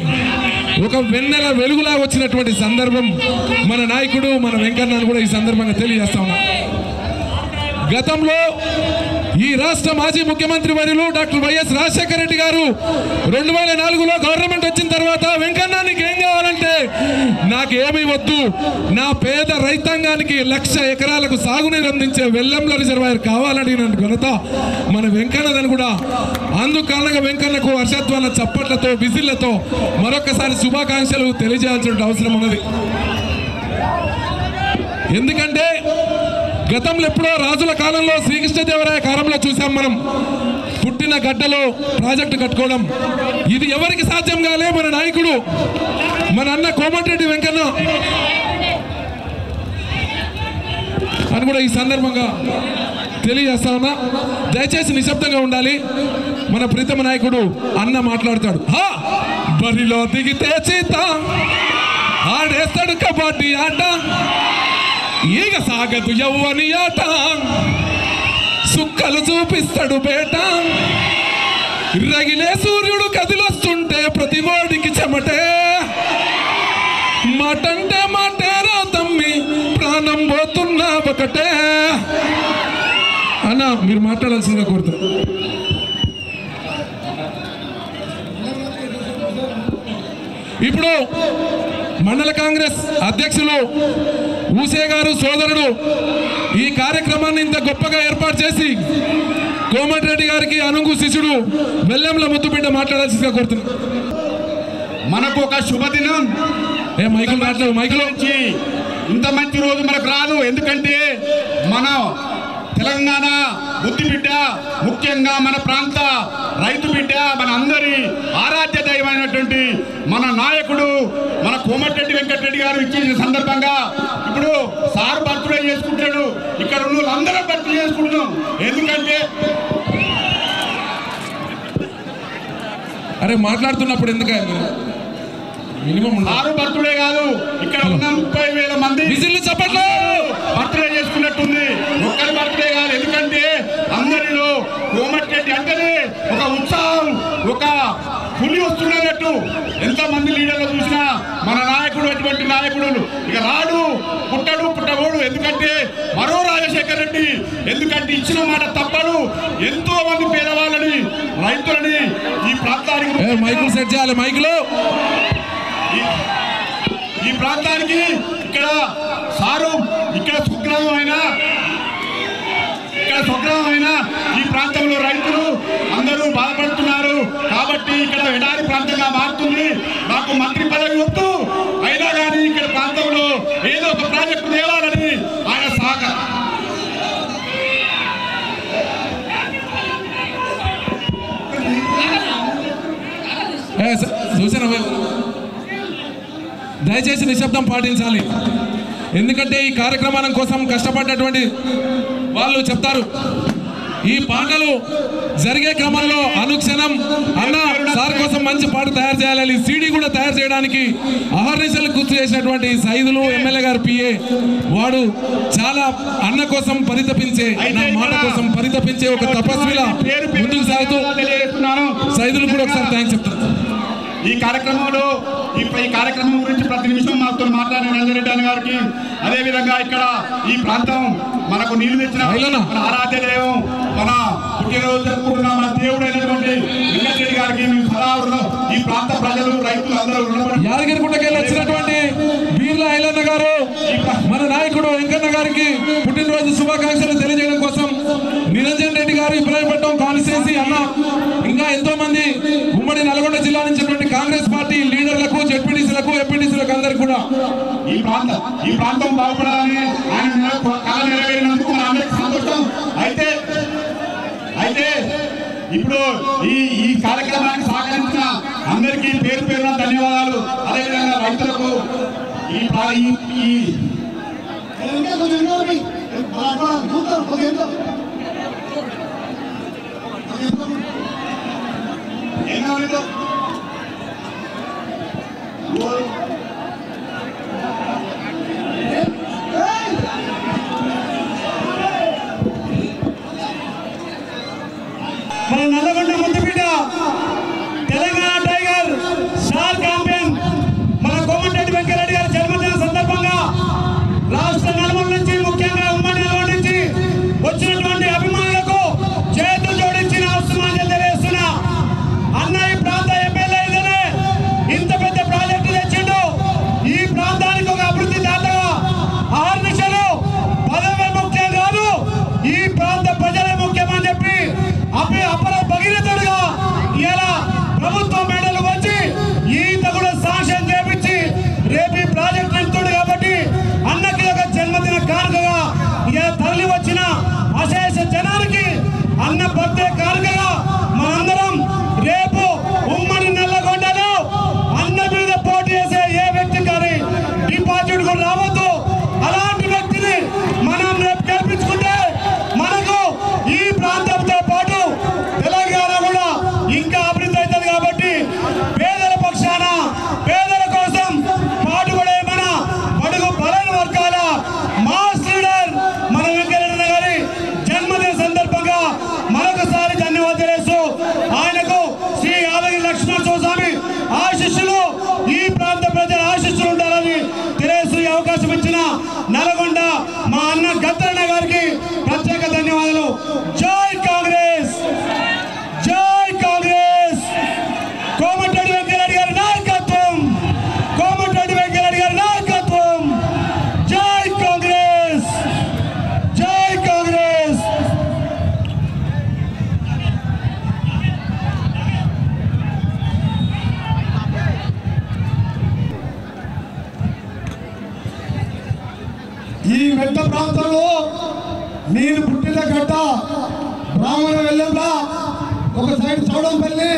ఒక వెన్నెల వెలుగులా వచ్చినటువంటి సందర్భం మన నాయకుడు మన వెంకన్నను కూడా ఈ సందర్భంగా తెలియజేస్తా ఉన్నా గతంలో ఈ ఈ రాష్ట్ర మాజీ ముఖ్యమంత్రి వర్యులు డాక్టర్ వైఎస్ రాజశేఖర రెడ్డి గారు 2004లో గవర్నమెంట్ వచ్చిన తర్వాత వెంకన్న నీకు ఏం కావాలంటే నాకేమీ వద్దు, నా పేద రైతాంగానికి 1,00,000 ఎకరాలకు సాగునీరు అందించే వెల్లంల రిజర్వాయర్ కావాలడిగిన ఘనత మన వెంకన్నదని కూడా అందుకారణంగా వెంకన్నకు వర్షత్వాల చప్పట్లతో విజిళ్లతో మరొకసారి శుభాకాంక్షలు తెలియజేయాల్సిన అవసరం ఉన్నది. ఎందుకంటే గతంలో ఎప్పుడో రాజుల కాలంలో శ్రీకృష్ణదేవరాయ కాలంలో చూసాం మనం పుట్టిన గడ్డలో ప్రాజెక్టు కట్టుకోవడం. ఇది ఎవరికి సాధ్యం కాలే, మన నాయకుడు మన అన్న కోమటిరెడ్డి వెంకన్న అని కూడా ఈ సందర్భంగా తెలియజేస్తా ఉన్నా. దయచేసి నిశ్శబ్దంగా ఉండాలి. మన ప్రీతమ నాయకుడు అన్న మాట్లాడతాడు. బరిలో దిగితే చీత ఆడేస్తాడు కబడ్డీ ఆట, ఈగ సాగదు యవ్వని ఆట, సుక్కలు చూపిస్తాడు బేట, రగిలే సూర్యుడు కదిలొస్తుంటే ప్రతి వాడికి చెమటే, మాటంటే మాటేరా తమ్మి ప్రాణం పోతున్నా ఒకటే. అన్న మీరు మాట్లాడాల్సిందిగా కోరుతారు. ఇప్పుడు మండల కాంగ్రెస్ అధ్యక్షులు ఊసే గారు సోదరుడు ఈ కార్యక్రమాన్ని ఇంత గొప్పగా ఏర్పాటు చేసి కోమటిరెడ్డి గారికి అనుంగు శిష్యుడు వెల్లంల ముద్దుబిడ్డ మాట్లాడాల్సిందిగా కోరుతున్నాను. మనకు ఒక శుభదినం. మైకులు మాట్లాడు, మైకులు. ఇంత మంచి రోజు మనకు రాదు. ఎందుకంటే మన తెలంగాణ బుద్ధి బిడ్డ, ముఖ్యంగా మన ప్రాంత రైతు బిడ్డ, మన అందరి ఆరాధ్య దైవమైనటువంటి మన నాయకుడు మన కోమటిరెడ్డి వెంకటరెడ్డి గారు ఇచ్చిన సందర్భంగా ఇప్పుడు సార్ బర్త్డే చేసుకుంటాడు. ఇక్కడ ఉన్న వాళ్ళందరం బర్త్డే చేసుకుంటున్నాం. ఎందుకంటే అరే మాట్లాడుతున్నప్పుడు ఎందుకంటే మినిమం సారు బర్త్డే కాదు, ఇక్కడ ఉన్న 30,000 మంది విజిల్లు చప్పట్లు బర్త్డే చేసుకున్నట్టుంది. ఒక్కరి బర్త్డే కాదు. ఎందుకంటే అందరిలో కోమటిరెడ్డి అంటేనే ఒక ఉత్సాహం, ఒక పులి వస్తున్నట్టు. ఎంతమంది లీడర్లు చూసినా మన నాయకుడు అటువంటి నాయకుడు ఇక రాడు, పుట్టడు, పుట్టబోడు. ఎందుకంటే మరో రాజశేఖర రెడ్డి, ఎందుకంటే ఇచ్చిన మాట తప్పడు. ఎంతో మంది పేదవాళ్ళని, రైతులని ఈ ప్రాంతానికి మైకులు సెట్ చేయాలి. మైకులు ఈ ప్రాంతానికి ఇక్కడ సారు ఇక్కడ స్వగ్రామమైన ఈ ప్రాంతంలో రైతులు అందరూ బాధపడుతున్నారు. కాబట్టి ఇక్కడ ఎడారి ప్రాంతంగా మారుతుంది. నాకు మంత్రి పదవి వద్దు, అయినా కానీ ఇక్కడ ప్రాంతంలో ఏదో ఒక ప్రాజెక్టు తేవాలని ఆయన చూసారా? దయచేసి నిశ్శబ్దం పాటించాలి. ఎందుకంటే ఈ కార్యక్రమం కోసం కష్టపడ్డటువంటి వాళ్ళు చెప్తారు. ఈ పాటలు జరిగే క్రమంలో అనుక్షణం అన్న సార్ కోసం మంచి పాట తయారు చేయాలని సీడీ కూడా తయారు చేయడానికి అహర్నిశలు కృషి చేసినటువంటి సైదులు ఎమ్మెల్యే గారు పిఏ వాడు చాలా అన్న కోసం పరితపించే, నా మాట కోసం పరితపించే ఒక తపస్విలా ముందుకు సాగుతూ సైదులు కూడా ఒకసారి థ్యాంక్స్ చెప్తాను. ఈ కార్యక్రమంలో ఈ కార్యక్రమం గురించి ప్రతి నిమిషం మాతో మాట్లాడిన రంగారెడ్డి అన్న గారికి, అదేవిధంగా ఇక్కడ ఈ ప్రాంతం మనకు నీళ్లు తెచ్చిన మన ఆరాధ్య దైవం, మన పుట్టినరోజు జరుపుకుంటున్న మన దేవుడు అయినటువంటి వెంకటరెడ్డి గారికి మేము సదా ఈ ప్రాంత ప్రజలు రైతులు అందరూ యాదగిరిగుట్టకెళ్ళి వచ్చినటువంటి వీర్ల ఐలన్న గారు మన నాయకుడు వెంకన్న గారికి పుట్టినరోజు శుభాకాంక్షలు తెలియజేయడం కోసం నిరంజన్ రెడ్డి గారు ఇబ్రాహీంపట్నం కాన్స్టిట్యుయెన్సీ అన్న, ఇంకా ఎంతో మంది ఉమ్మడి నల్గొండ జిల్లా నుంచి కాంగ్రెస్ పార్టీ లీడర్లకు, జెడ్పీటీసీలకు, ఎంపీటీసీలకు అందరికి కూడా ఈ ప్రాంతం బాగుపడాలని ఆయన కళ నెరవేరినందుకు మన అందరికీ సంతోషం. అయితే ఇప్పుడు ఈ కార్యక్రమానికి సహకరించిన అందరికీ పేరు పేరున ధన్యవాదాలు. అదేవిధంగా రైతులకు మన నల్లగొండ ముద్దుబిడ్డ తెలంగాణ టైగర్ స్టార్ క్యాంపెయిన్ మన కోమటిరెడ్డి వెంకటరెడ్డి గారి జన్మదిన సందర్భంగా రాష్ట్ర నలుమూల నుంచి, ముఖ్యంగా ఉమ్మడి నల్గొండ నుంచి వచ్చినటువంటి అభిమానులకు గడ్డ ప్రాంతంలో నేను పుట్టిన గడ్డ బ్రాహ్మణ వెళ్ళంలా ఒక సైడ్ చౌడంపల్లి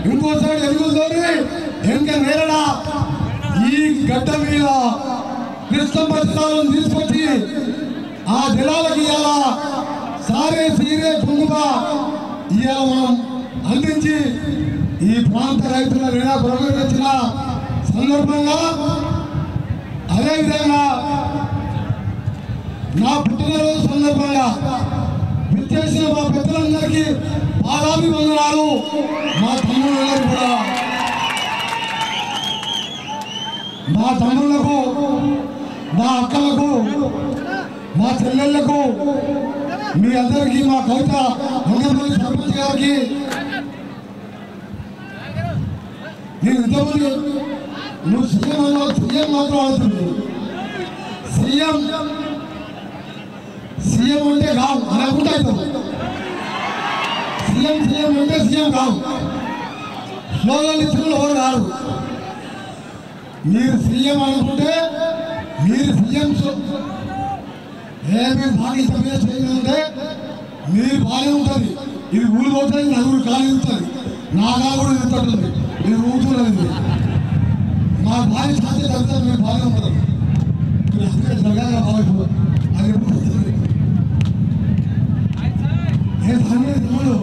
ఇంకో సైడ్ ఎరుగుదోరి ఇంకా నేరడ ఈ గడ్డ మీద కృష్ణమ్మ జిల్లాలను తీసుకొచ్చి ఆ జిల్లాలకు ఇవాళ సారే సీరే కుంగుగా ఇవాళ మనం అందించి ఈ ప్రాంత రైతుల రుణ పురస్కరించిన సందర్భంగా అదేవిధంగా నా పుట్టినరోజు సందర్భంగా విచ్చేసిన మా పెద్దలందరికీ పాదాభివందనాలు. మా తమ్ముళ్ళందరూ కూడా మా తమ్ముళ్లకు మా అక్కలకు మా చెల్లెళ్లకు మీ అందరికీ మా కవిత అంగన్వాడీ సర్పంచ్ గారికి నేను ఇంతమంది నువ్వు సీఎం అన్నావు, సీఎం మాత్రం అవుతుంది. సీఎం అంటే కావు అనుకుంటా సీఎం అంటే సీఎం కావు. స్లోగన్ ఇచ్చిన ఎవరు కాదు. మీరు సీఎం అనుకుంటే మీరు సీఎం మీరు బాగా ఉంటే మీరు బాగానే ఉంటుంది. ఇది ఊరు పోతుంది, నలుగురు కాలు ఇస్తుంది, నా కాలు కూడా ఇస్తుంటుంది. మీరు ఊరుతున్నది మా భార్య సాధ్య తగ్గుతుంది, మీరు బాగానే ఉంటారు. అది తమ్ముడు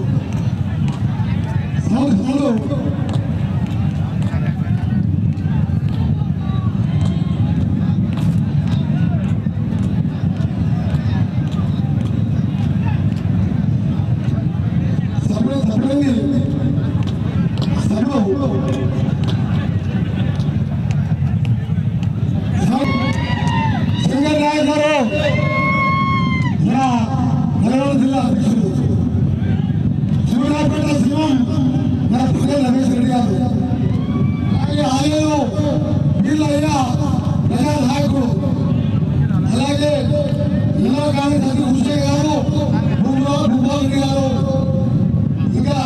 తమ్ముడు సింగర్ నాయక్ గారు నల్గొండ జిల్లా అధ్యక్షుడు, సూర్యాపేట సింహం మన ప్రజల రమేష్ రెడ్డి గారు, అలాగే ఆలయంలో వీళ్ళయ్య ప్రజా నాయకుడు, అలాగే జిల్లా కాంగ్రెస్ అధ్యక్షుడు హుషే గారు, భూపాల్ రెడ్డి గారు, ఇంకా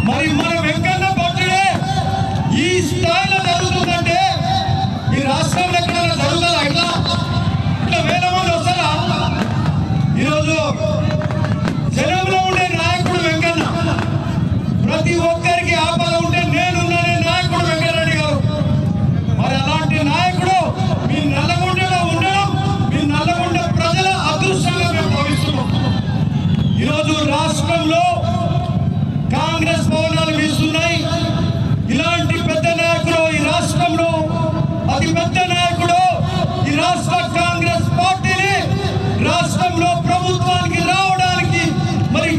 మరి మన వెంకన్న బర్త్డే ఈ స్థాయిలో జరుగుతుందంటే ఈ రాష్ట్రంలో ఎక్కడైనా జరుగుతుందా? ఇట్లా వేల మంది వస్తారా? ఈరోజు జనంలో ఉండే నాయకుడు వెంకన్న, ప్రతి ఒక్కరికి ఆపద ఉంటే నేనున్నానే నాయకుడు వెంకటరెడ్డి గారు. మరి అలాంటి నాయకుడు మీ నల్లగొండలో ఉండడం మీ నల్లగొండ ప్రజల అదృష్టంగా మేము భావిస్తున్నాం. ఈరోజు రాష్ట్రంలో కాంగ్రెస్ భవనాలు వీస్తున్నాయి. ఇలాంటి పెద్ద నాయకుడు ఈ రాష్ట్రంలో అతి పెద్ద నాయకుడు ఈ రాష్ట్ర కాంగ్రెస్ పార్టీని రాష్ట్రంలో ప్రభుత్వానికి రావడానికి మరి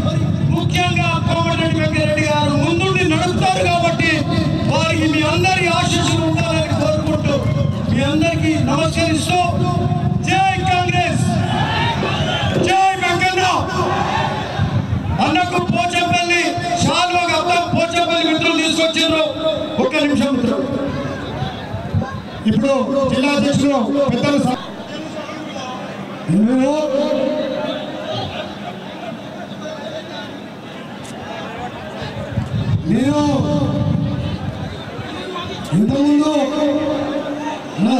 ముఖ్యంగా కోమటిరెడ్డి వెంకటరెడ్డి గారు ముందుండి నడుపుతారు. కాబట్టి వారికి మీ అందరి ఆశీస్సులు ఉండాలని కోరుకుంటూ మీ అందరికీ నమస్కరిస్తూ జై కాంగ్రెస్, జై వెంకన్న. అన్నకు పోచంపల్లి షాల్వాగా పోచంపల్లి మిత్రులు తీసుకొచ్చారు. ఒక్క నిమిషం మిత్రులు. ఇప్పుడు జిల్లా అధ్యక్షులు పెద్దలు నేను ఇంతకుముందు నా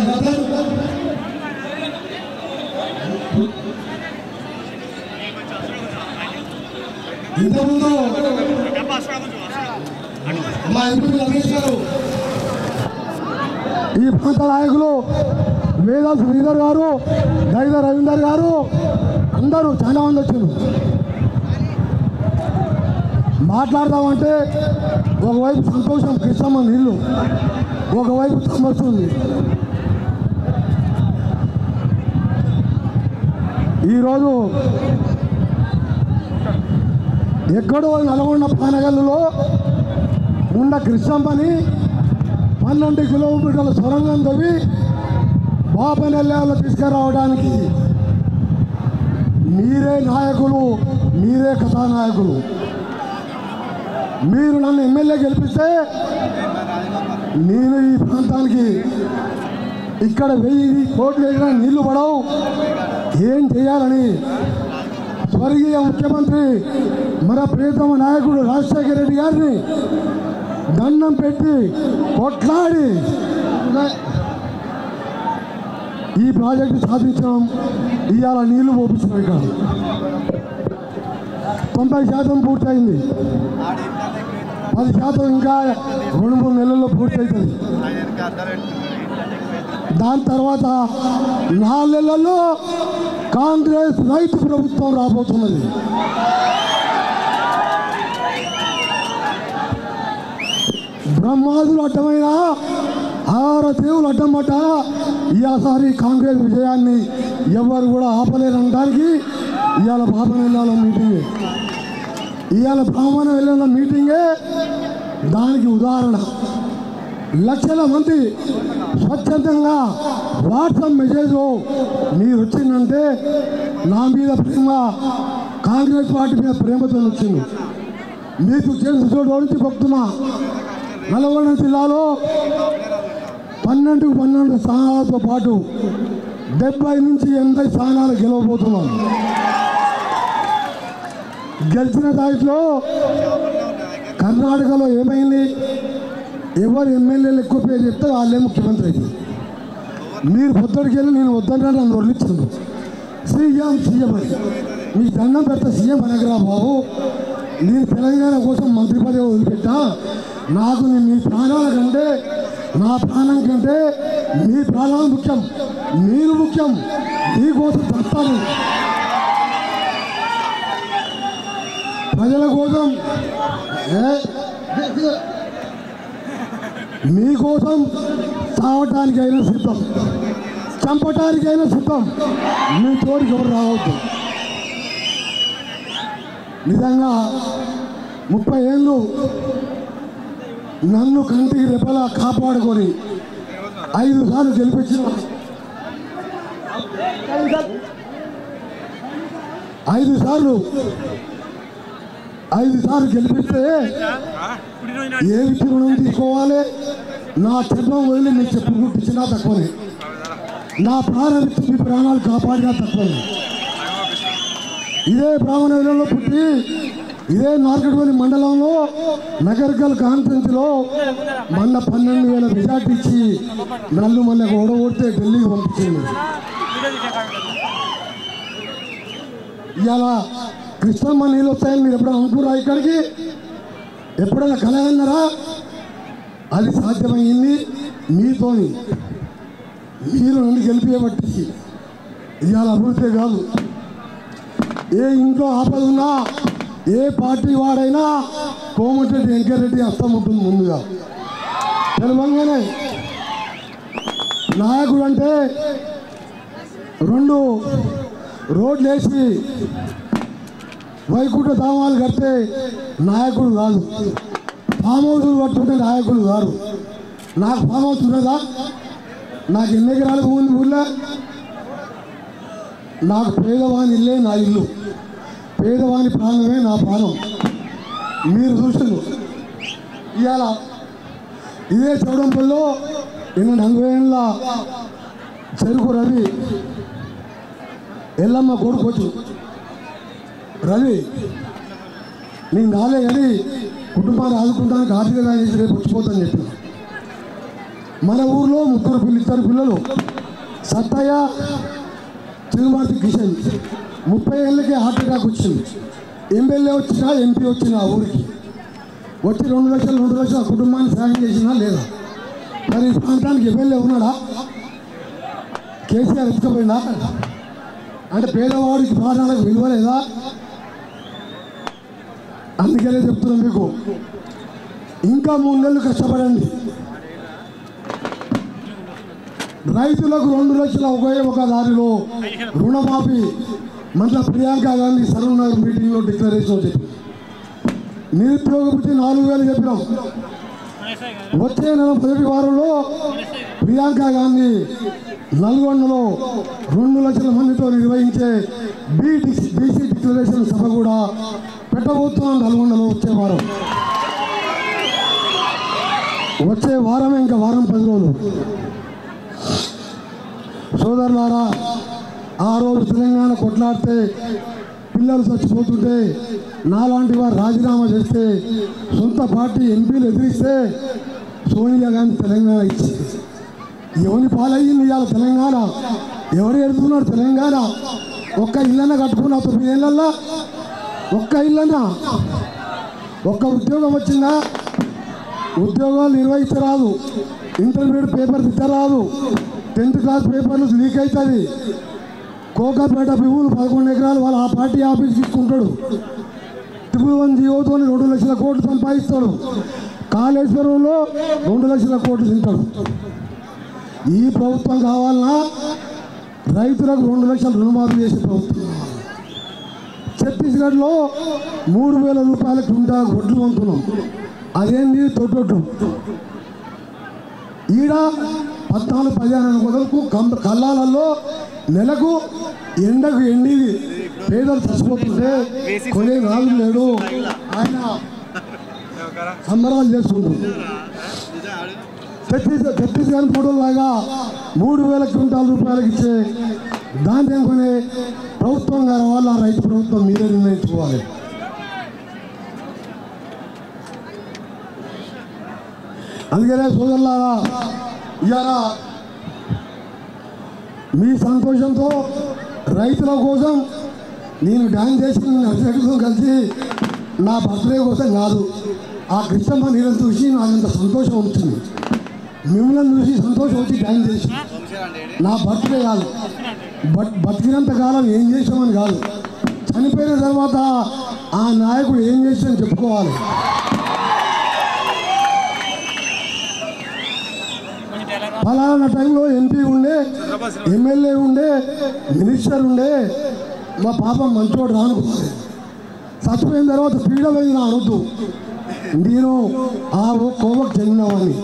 ఇంతకుముందు మా ఎంపీ రమేష్ గారు, ఈ ప్రాంత నాయకులు వేదా శ్రీధర్ గారు, దైద రవీందర్ గారు అందరూ చాలా మంది వచ్చారు. మాట్లాడదామంటే ఒకవైపు సంతోషం, కృష్ణమ్మ నీళ్ళు, ఒకవైపు సమస్య. ఈరోజు ఎక్కడో నల్గొండ పానగల్లులో ఉన్న కృష్ణమ్మని 12 కిలోమీటర్ల సొరంగం తవ్వి బాపనెల్లాలో తీసుకురావడానికి మీరే నాయకులు, మీరే కథానాయకులు. మీరు నన్ను ఎమ్మెల్యే గెలిపిస్తే నేను ఈ ప్రాంతానికి ఇక్కడ 1000 కోట్లు వేసినా నీళ్లు పడవు, ఏం చేయాలని స్వర్గీయ ముఖ్యమంత్రి మన ప్రియతమ నాయకుడు రాజశేఖర రెడ్డి గారిని దండం పెట్టి కొట్లాడి ఈ ప్రాజెక్టు సాధించడం, ఇవాళ నీళ్లు పోపించడం. ఇక్కడ 90% పూర్తయింది, 10% ఇంకా 2-3 నెలల్లో పూర్తవుతుంది. దాని తర్వాత 4 నెలల్లో కాంగ్రెస్ రైతు ప్రభుత్వం రాబోతున్నది. బ్రహ్మాదులు అడ్డమైన 6 దేవులు అడ్డం పట్ట ఈసారి కాంగ్రెస్ విజయాన్ని ఎవరు కూడా ఆపలేరనడానికి ఇవాళ బాబన వెళ్ళాల మీటింగే, ఇవాళ బ్రాహ్మణ వెళ్ళాల మీటింగే దానికి ఉదాహరణ. లక్షల మంది స్వచ్ఛందంగా వాట్సాప్ మెసేజ్లో మీరు వచ్చిందంటే నా మీద ప్రేమ, కాంగ్రెస్ పార్టీ మీద ప్రేమతో వచ్చింది. మీకు చేసి నుంచి చెప్తున్నా, నల్గొండ జిల్లాలో 12 స్థానాలతో పాటు 70 నుంచి 80 స్థానాలు గెలవబోతున్నాం. గెలిచిన దాంట్లో కర్ణాటకలో ఏమైంది, ఎవరు ఎమ్మెల్యేలు ఎక్కువ పేరు చెప్తే వాళ్ళే ముఖ్యమంత్రి అయింది. మీరు పొద్దుడికి వెళ్ళి నేను వద్దంటే నన్ను వదిలించండు. సీఎం అని మీకు దండం పెడతా, సీఎం అనగరా బాబు, నేను తెలంగాణ కోసం మంత్రి పదవి వదిలిపెట్టా, నాకు మీ ప్రాణాల కంటే, నా ప్రాణం కంటే మీ ప్రాణాలు ముఖ్యం, మీరు ముఖ్యం, మీకోసం చస్తాను, ప్రజల కోసం మీకోసం చావటానికైనా సిద్ధం, చంపటానికైనా సిద్ధం, మీ తోడికి ఎవరు రావద్దు. నిజంగా 30 ఏళ్ళు నన్ను కంటికి రెప్పలా కాపాడుకొని 5 సార్లు గెలిపించిన 5 సార్లు గెలిపిస్తే ఏ రుణం తీసుకోవాలి, నా చర్మం వదిలి మీకు చెప్పు గుర్తించినా తక్కువనే, నా ప్రాణం మీ ప్రాణాలు కాపాడినా తక్కువనే. ఇదే బ్రాహ్మణంలో పుట్టి ఇదే నార్కట్పల్లి మండలంలో నగర్కల్ కాన్ఫరెన్స్లో మొన్న 12,000 మెజార్టీ ఇచ్చి నన్ను మళ్ళీ ఓడగొడితే ఢిల్లీకి పంపించింది. ఇవాళ కృష్ణమ్మ నీళ్ళు వస్తాయని మీరు ఎప్పుడైనా అనుకురా, ఇక్కడికి ఎప్పుడైనా కలగన్నారా? అది సాధ్యమైంది మీతోని, మీరు నన్ను గెలిపేబట్టి. ఇవాళ అభివృద్ధి కాదు, ఏ ఇంట్లో ఆపద ఉన్నా, ఏ పార్టీ వాడైనా కోమటిరెడ్డి వెంకటరెడ్డి హస్తం ఉంటుంది ముందుగా. తెలంగాణనే నాయకుడు అంటే 2 రోడ్లు వేసి వైకుంఠ ధామాలు కడితే నాయకుడు కాదు, ఫామ్ హౌస్లు కట్టుకుంటే నాయకుడు కాదు. నాకు ఫామ్ హౌస్ ఉన్నదా? నాకు ఎన్ని ఎకరాల భూమి ఊళ్ళో? నాకు పేదవాని ఇల్లే నా ఇల్లు, పేదవాని ప్రాణమే నా ప్రాణం. మీరు చూస్తున్నారు ఇవాళ ఇదే చౌడంపల్లిలో 40 ఏళ్ళ చెరుకు రవి ఎల్లమ్మ కొడుకోవచ్చు. రవి నేను రాలే కానీ కుటుంబాన్ని ఆదుకుంటానికి ఆర్థికంగా చేసి రేపు వచ్చిపోతాను చెప్పి మన ఊర్లో 2 పిల్లలు సత్తయ్య, తిరుమతి కిషన్ 30 ఏళ్ళకి హార్ట్ అటాక్ వచ్చింది. ఎమ్మెల్యే వచ్చినా ఎంపీ వచ్చినా ఊరికి వచ్చి 2 లక్షలు కుటుంబాన్ని సాయం చేసినా లేదా? మరి ఈ ప్రాంతానికి ఎమ్మెల్యే ఉన్నాడా? కేసీఆర్ ఎత్తుకపోయిందా? అంటే పేదవాడికి ప్రాణాలకు విలువ లేదా? అందుకనే చెప్తున్నాం మీకు, ఇంకా 3 నెలలు కష్టపడండి. రైతులకు 2 లక్షల ఒకే ఒక దారిలో రుణమాఫీ మళ్ళీ ప్రియాంక గాంధీ సరూనగర్ మీటింగ్లో డిక్లరేషన్ చెప్పి నిరుద్యోగ వృత్తి 4,000 చెప్పినాం. వచ్చే నెల 1వ వారంలో ప్రియాంక గాంధీ నల్గొండలో 2 లక్షల మందితో నిర్వహించే బీసీ డిక్లరేషన్ సభ కూడా పెట్టబోతున్నాం నల్గొండలో వచ్చే వారం. వచ్చే వారమే, ఇంకా వారం 10 రోజులు. సోదరులారా, ఆ రోజు తెలంగాణ కొట్లాడితే పిల్లలు చచ్చిపోతుంటే నాలాంటి వారు రాజీనామా చేస్తే సొంత పార్టీ ఎంపీలు ఎదిరిస్తే సోనియా గాంధీ తెలంగాణ ఇచ్చింది. ఎవరి పాలయ్యింది ఇవాళ తెలంగాణ? ఎవరు ఎడుతున్నాడు తెలంగాణ? ఒక్క ఇళ్ళన్నా కట్టుకున్నా 9 ఏళ్ళల్లో? ఒక్క ఇళ్ళన్నా? ఒక్క ఉద్యోగం వచ్చిందా? ఉద్యోగాలు నిర్వహించరాదు, ఇంటర్మీడియట్ పేపర్ తిట్టరాదు, 10th క్లాస్ పేపర్లు లీక్ అవుతుంది. కోకాపేట భూములు 11 ఎకరాలు వాళ్ళు ఆ పార్టీ ఆఫీస్కి ఇచ్చుకుంటాడు. 1 జీవోతో 2 లక్షల కోట్లు సంపాదిస్తాడు. కాళేశ్వరంలో 2 లక్షల కోట్లు తింటాడు. ఈ ప్రభుత్వం కావాలన్నా రైతులకు 2 లక్షలు రుణమాఫీ చేసే ప్రభుత్వం కావాలి. ఛత్తీస్గఢ్లో 3000 రూపాయల క్వింటా వడ్లు అమ్ముతున్నాం. అదేంటి తొట్టొట్టు. ఈడ 14-15 వరకు కళ్ళాలలో నెలకు ఎండకు ఎండి పేదలు చచ్చిపోతుంటే కొనే రాజు లేడు, ఆయన సంబరాలు చేసుకుంటారు. ఛత్తీస్గఢ్ ఫోటోలాగా 3000 క్వింటాల రూపాయలకు ఇచ్చే ధాన్యం కొనే ప్రభుత్వం కావాలి. ఆ రైతు ప్రభుత్వం మీరే నిర్ణయించుకోవాలి. అందుకనే సోదరులారా, ఇవాళ మీ సంతోషంతో రైతుల కోసం నేను డ్యాన్స్ చేసి నర్సరీతో కలిసి నా బర్త్డే కోసం కాదు, ఆ కృష్ణమ్మ నీళ్ళని చూసి నాకంత సంతోషం వచ్చింది. మిమ్మల్ని చూసి సంతోషం వచ్చి డ్యాన్స్ చేసి నా బర్త్డే కాదు, బతికినంత కాలం ఏం చేసామని కాదు, చనిపోయిన తర్వాత ఆ నాయకుడు ఏం చేసామని చెప్పుకోవాలి. ఫలానా టైంలో ఎంపీ ఉండే, ఎమ్మెల్యే ఉండే, మినిస్టర్ ఉండే, మా పాపం మంచోడు రానుకోవాలి. చచ్చిపోయిన తర్వాత పీడ పోయిన అనొద్దు, నేను ఆ కోవకు చెందినవాడిని.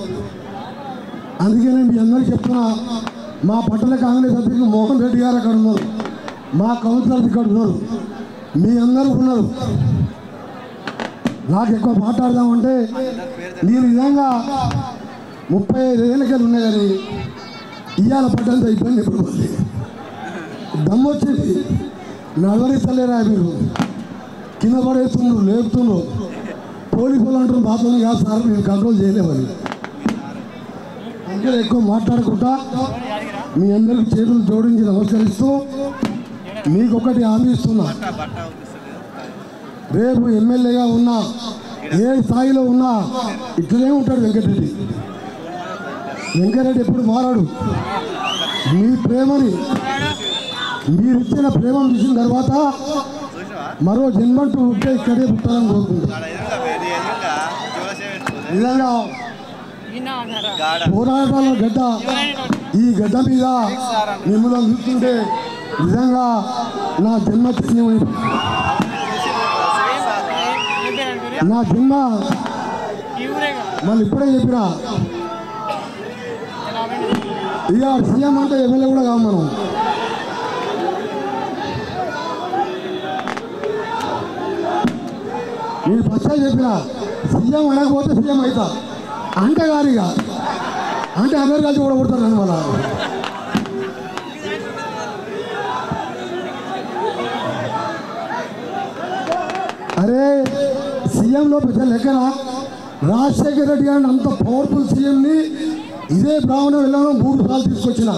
అందుకనే మీ అందరికీ చెప్తున్నా, మా పట్టణ కాంగ్రెస్ అధ్యక్షులు మోహన్ రెడ్డి గారు అక్కడ ఉన్నారు, మా కౌన్సిలర్స్ ఇక్కడ ఉన్నారు, మీ అందరూ ఉన్నారు. నాకు ఎక్కువ మాట్లాడదామంటే నేను విధంగా 35 ఏళ్ళకెళ్ళి ఉన్నాయి కానీ ఇవాళ పడ్డంత ఇబ్బంది ఎప్పుడు దమ్మొచ్చింది. నడవరిస్తలేరా మీరు? కింద పడేస్తున్నారు, లేపుతున్నారు. పోలీసులు అంటారు బాత్రూమ్ కాదు సార్, నేను కంట్రోల్ చేయలేమని. అందుకే ఎక్కువ మాట్లాడకుండా మీ అందరికి చేతులు జోడించి నమస్కరిస్తూ మీకు ఒకటి హామీ ఇస్తున్నా. రేపు ఎమ్మెల్యేగా ఉన్నా, ఏ స్థాయిలో ఉన్నా ఇట్లనే ఉంటాడు వెంకటరెడ్డి. వెంకటరెడ్డి ఎప్పుడు మారాడు. మీ ప్రేమని, మీరిచ్చిన ప్రేమను చూసిన తర్వాత మరో జన్మంటూ ఉంటే ఇక్కడే పుట్టాలని కోరుకుంటాం. నిజంగా పోరాటాల గడ్డ, ఈ గడ్డ మీద మిమ్మల్ని చూస్తుంటే నిజంగా నా జన్మ ధన్యమైంది. నా జన్మ మళ్ళీ ఇప్పుడే చెప్పినా, ఇక సీఎం అంటే ఎమ్మెల్యే కూడా కాదు మనం. నేను ఫస్ట్ చెప్పిన సీఎం అనకపోతే సీఎం అవుతా అంటే గారిగా అంటే అందరు కలిసి కూడా కొడతారు అని మన. అరే సీఎంలో పెద్ద లెక్కన రాజశేఖర రెడ్డి గారిని అంత పవర్ఫుల్ సీఎంని ఇదే బ్రాహ్మణ వెళ్ళడం 3 సార్లు తీసుకొచ్చిన.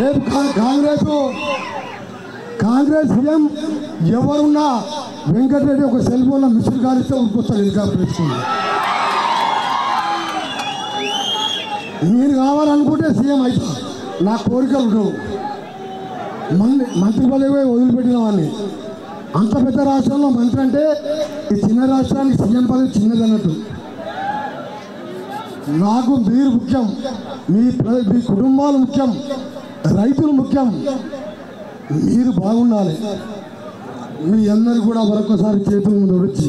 రేపు కాంగ్రెస్ సీఎం ఎవరున్నా వెంకటరెడ్డి ఒక సెల్ ఫోన్లో మిస్డ్ కాల్ ఇస్తే ఉరికొస్తారు హెలికాప్టర్ వేసుకుంది. నేను కావాలనుకుంటే సీఎం అవుతా, నా కోరికలు ఉండవు. మంత్రి పదవి వదిలిపెట్టిన వాడిని. అంత పెద్ద రాష్ట్రంలో మంత్రి అంటే ఈ చిన్న రాష్ట్రానికి సీఎం పదవి చిన్నది అన్నట్టు. నాకు మీరు ముఖ్యం, మీ కుటుంబాలు ముఖ్యం, రైతులు ముఖ్యం. మీరు బాగుండాలి. మీ అందరు కూడా మరొకసారి చేతుల ముందు వచ్చి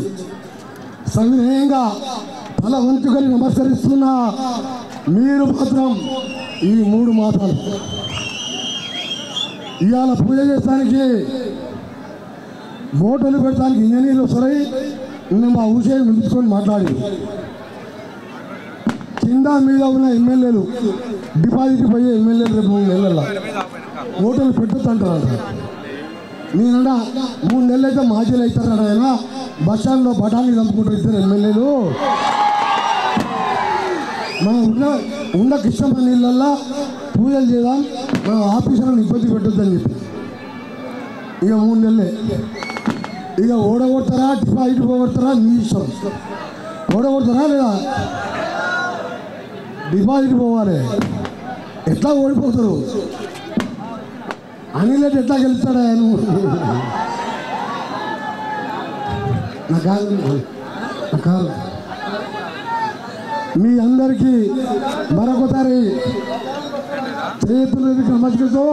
సవినయంగా తల వంచుకొని నమస్కరిస్తున్నా. మీరు మాత్రం ఈ 3 మాసాలు ఇవాళ పూజ చేస్తానికి, మోటార్లు పెట్టడానికి ఇంజనీర్లు వస్తాయి. నిన్న మా ఊసేని పిలుచుకొని మాట్లాడి కింద మీద ఉన్న ఎమ్మెల్యేలు డిపాజిట్ పోయే ఎమ్మెల్యేలు రేపు 3 నెలల ఓటర్లు పెట్టొద్దు అంటారంట. నేనన్నా 3 నెలలు అయితే మాజీలు అవుతారట. ఆయన బస్ స్టాండ్లో బఠానీ చంపుకుంటారు ఇద్దరు ఎమ్మెల్యేలు. మనం ఉన్న కృష్ణమ్మ నీళ్ళల్లో పూజలు చేద్దాం, మనం ఆఫీసులను ఇబ్బంది పెట్టొద్దని చెప్పి ఇక 3 నెలలే. ఇక ఓడగొడతారా డిపాజిట్ పోగొడతారా నీ ఇష్టం. ఓడగొడతారా లేదా? డిపాజిట్ పోవాలి. ఎట్లా ఓడిపోతారు? అనిల్ ఎట్లా గెలుస్తాడా? కాదు. మీ అందరికీ మరొకసారి చేతులు నమస్కరిస్తూ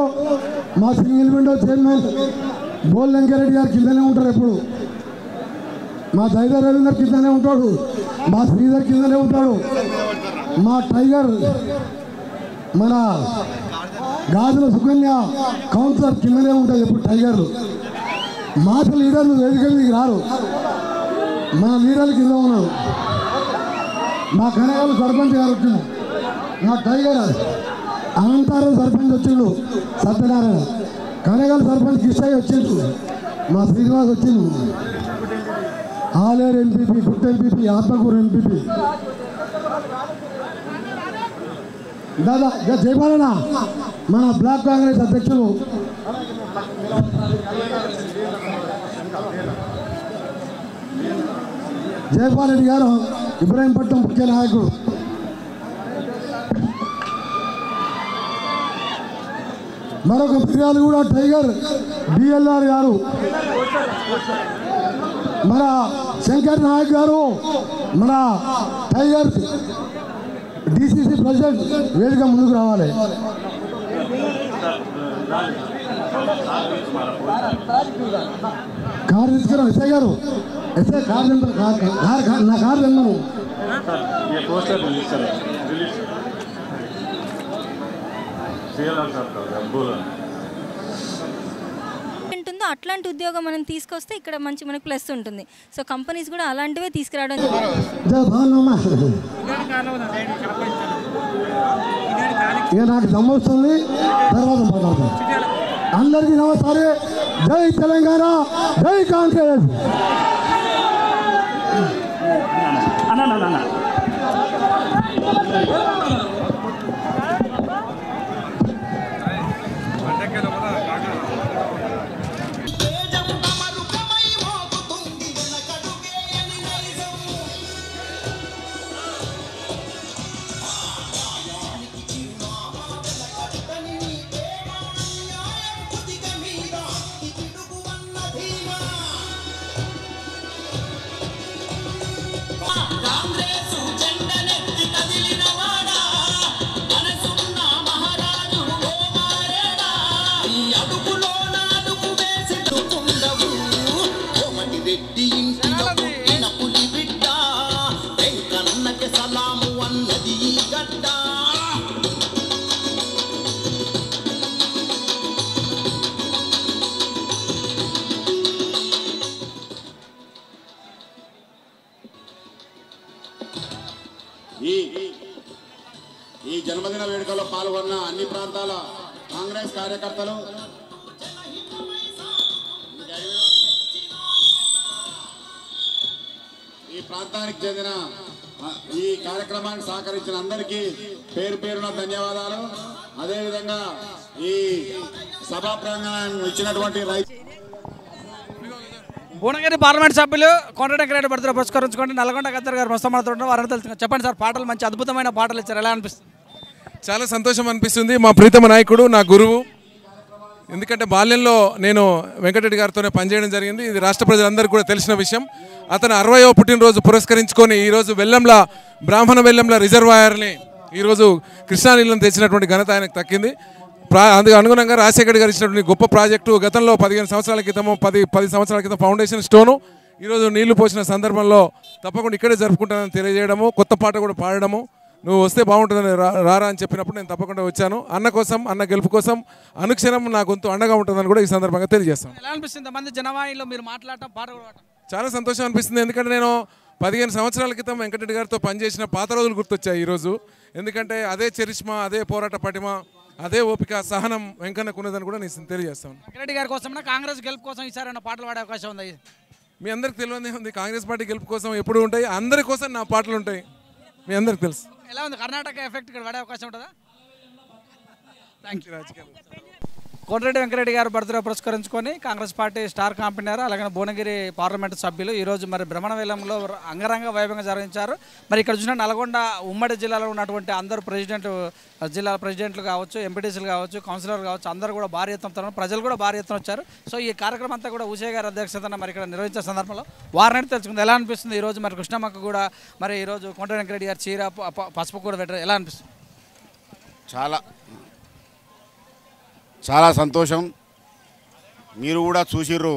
మా సింగిల్ విండో చైర్మన్ బోల్ వెంకరెడ్డి గారు కిందనే ఉంటారు ఎప్పుడు. మా దైదర్ రవీందర్ కిందనే ఉంటాడు, మా శ్రీధర్ కిందనే ఉంటాడు, మా టైగర్ మన గాజుల సుకన్య కౌన్సిలర్ కిందనే ఉంటుంది ఎప్పుడు టైగర్. మాస లీడర్లు వేదిక మీదకి రారు, మన లీడర్లు కింద ఉన్నారు. మా కనగాలు సర్పంచ్ గారు వచ్చిండు, మా టైగర్ అనంతారం సర్పంచ్ వచ్చిండు సత్యనారాయణ, కనగాలు సర్పంచ్ కిష్టయ్య వచ్చిండు, మా శ్రీనివాస్ వచ్చిండు, ఆలేరు ఎంపీపీ, గుట్ట ఎంపీపీ, ఆత్మకూరు ఎంపీపీ. దాదా జయపాలన మన బ్లాక్ కాంగ్రెస్ అధ్యక్షులు జయపాల్ రెడ్డి గారు ఇబ్రాహీంపట్నం ముఖ్య నాయకుడు. మరొక ఫిర్యాదు కూడా టైగర్ డిఎల్ఆర్ గారు, మన శంకర్ నాయక్ గారు, మన టైగర్ డిసిసి ప్రెసిడెంట్ వేదిక ముందుకు రావాలి. కారు తీసుకురా ఎస్ఐ గారు, ఎస్ఐ కారు నా కారు తెన్నాను. ఉంటుందో అట్లాంటి ఉద్యోగం మనం తీసుకొస్తే ఇక్కడ మంచి మనకు ప్లస్ ఉంటుంది. సో కంపెనీస్ కూడా అలాంటివే తీసుకురావడం. ఇక నాకు దమ్మొస్తుంది, తర్వాత మాట్లాడతాను. అందరికీ నమస్కారం. జై తెలంగాణ, జై కాంగ్రెస్. ఈ జన్మదిన వేడుకలో పాల్గొన్న అన్ని ప్రాంతాల కాంగ్రెస్ కార్యకర్తలు, ఈ ప్రాంతానికి చెందిన ఈ కార్యక్రమానికి సహకరించిన అందరికీ పేరు పేరున ధన్యవాదాలు. అదేవిధంగా ఈ సభా ప్రాంగణాన్ని ఇచ్చినటువంటి భువనగిరి పార్లమెంట్ సభ్యులు కోమటిరెడ్డి వెంకరెడ్డి బర్త్డే పురస్కరించుకోండి నల్గొండ గద్దర్ గారు ప్రస్తుతం మాట్లాడుతున్నారు. వారు తెలుసుకున్నారు. చెప్పండి సార్, పాటలు మంచి అద్భుతమైన పాటలు ఇచ్చారు, ఎలా అనిపిస్తుంది? చాలా సంతోషం అనిపిస్తుంది. మా ప్రీతమ నాయకుడు, నా గురువు. ఎందుకంటే బాల్యంలో నేను వెంకటరెడ్డి గారితోనే పనిచేయడం జరిగింది. ఇది రాష్ట్ర ప్రజలందరికీ కూడా తెలిసిన విషయం. అతను 60వ పుట్టినరోజు పురస్కరించుకొని ఈరోజు వెల్లంల బ్రాహ్మణ వెల్లంల రిజర్వాయర్ని ఈరోజు కృష్ణా నీళ్ళని తెచ్చినటువంటి ఘనత ఆయనకు దక్కింది. అందుకు అనుగుణంగా రాజశేఖర్ గారు ఇచ్చినటువంటి గొప్ప ప్రాజెక్టు గతంలో 15 సంవత్సరాల క్రితము 10 సంవత్సరాల క్రితం ఫౌండేషన్ స్టోను ఈరోజు నీళ్లు పోసిన సందర్భంలో తప్పకుండా ఇక్కడే జరుపుకుంటానని తెలియజేయడము, కొత్త పాట కూడా పాడడము, నువ్వు వస్తే బాగుంటుందని రారా అని చెప్పినప్పుడు నేను తప్పకుండా వచ్చాను. అన్న కోసం, అన్న గెలుపు కోసం అనుక్షణం నా గొంతు అండగా ఉంటుందని కూడా ఈ సందర్భంగా తెలియజేస్తాను. ఎలా అనిపిస్తుంది మంది జనవాయిలో మీరు మాట్లాడటం, పాట కూడా? చాలా సంతోషం అనిపిస్తుంది. ఎందుకంటే నేను 15 సంవత్సరాల క్రితం వెంకటరెడ్డి గారితో పనిచేసిన పాత రోజులు గుర్తొచ్చాయి ఈరోజు. ఎందుకంటే అదే చరిష్మా, అదే పోరాట పటిమ, అదే ఓపిక, సహనం వెంకన్నకు ఉన్నదని కూడా నేను తెలియజేస్తాను. వెంకటరెడ్డి గారి కోసం కాంగ్రెస్ గెలుపు కోసం ఈసారి పాటలు పాడే అవకాశం ఉంది? మీ అందరికి తెలియదే ఉంది, కాంగ్రెస్ పార్టీ గెలుపు కోసం ఎప్పుడు ఉంటాయి, అందరి కోసం నా పాటలు ఉంటాయి, మీ అందరికి తెలుసు. ఎలా ఉంది కర్ణాటక ఎఫెక్ట్ ఇక్కడ పడే అవకాశం ఉంటుందా? Thank you. రాజకీయాలు కోటిరెడ్డి వెంకటరెడ్డి గారు బర్త్డే పురస్కరించుకొని కాంగ్రెస్ పార్టీ స్టార్ కాంపెనర్ అలాగే భువనగిరి పార్లమెంటు సభ్యులు ఈరోజు మరి భ్రమణవేలంలో అంగరంగ వైభవంగా జరిగించారు. మరి ఇక్కడ చూసిన నల్గొండ ఉమ్మడి జిల్లాలో ఉన్నటువంటి అందరూ జిల్లా ప్రెసిడెంట్లు కావచ్చు, ఎంపీటీసీలు కావచ్చు, కౌన్సిలర్ కావచ్చు, అందరూ కూడా భారీ ఎత్తున ప్రజలు కూడా భారీ ఎత్తున వచ్చారు. సో ఈ కార్యక్రమం అంతా కూడా ఉషయ్య గారి అధ్యక్షతన మరి ఇక్కడ నిర్వహించే సందర్భంలో వారిని తెలుసుకుంది ఎలా అనిపిస్తుంది. ఈరోజు మరి కృష్ణమ్మకు కూడా మరి ఈరోజు కోటిరెడ్డి వెంకటరెడ్డి గారు చీర పసుపు కూడా పెట్టారు, ఎలా అనిపిస్తుంది? చాలా సంతోషం. మీరు కూడా చూసిర్రు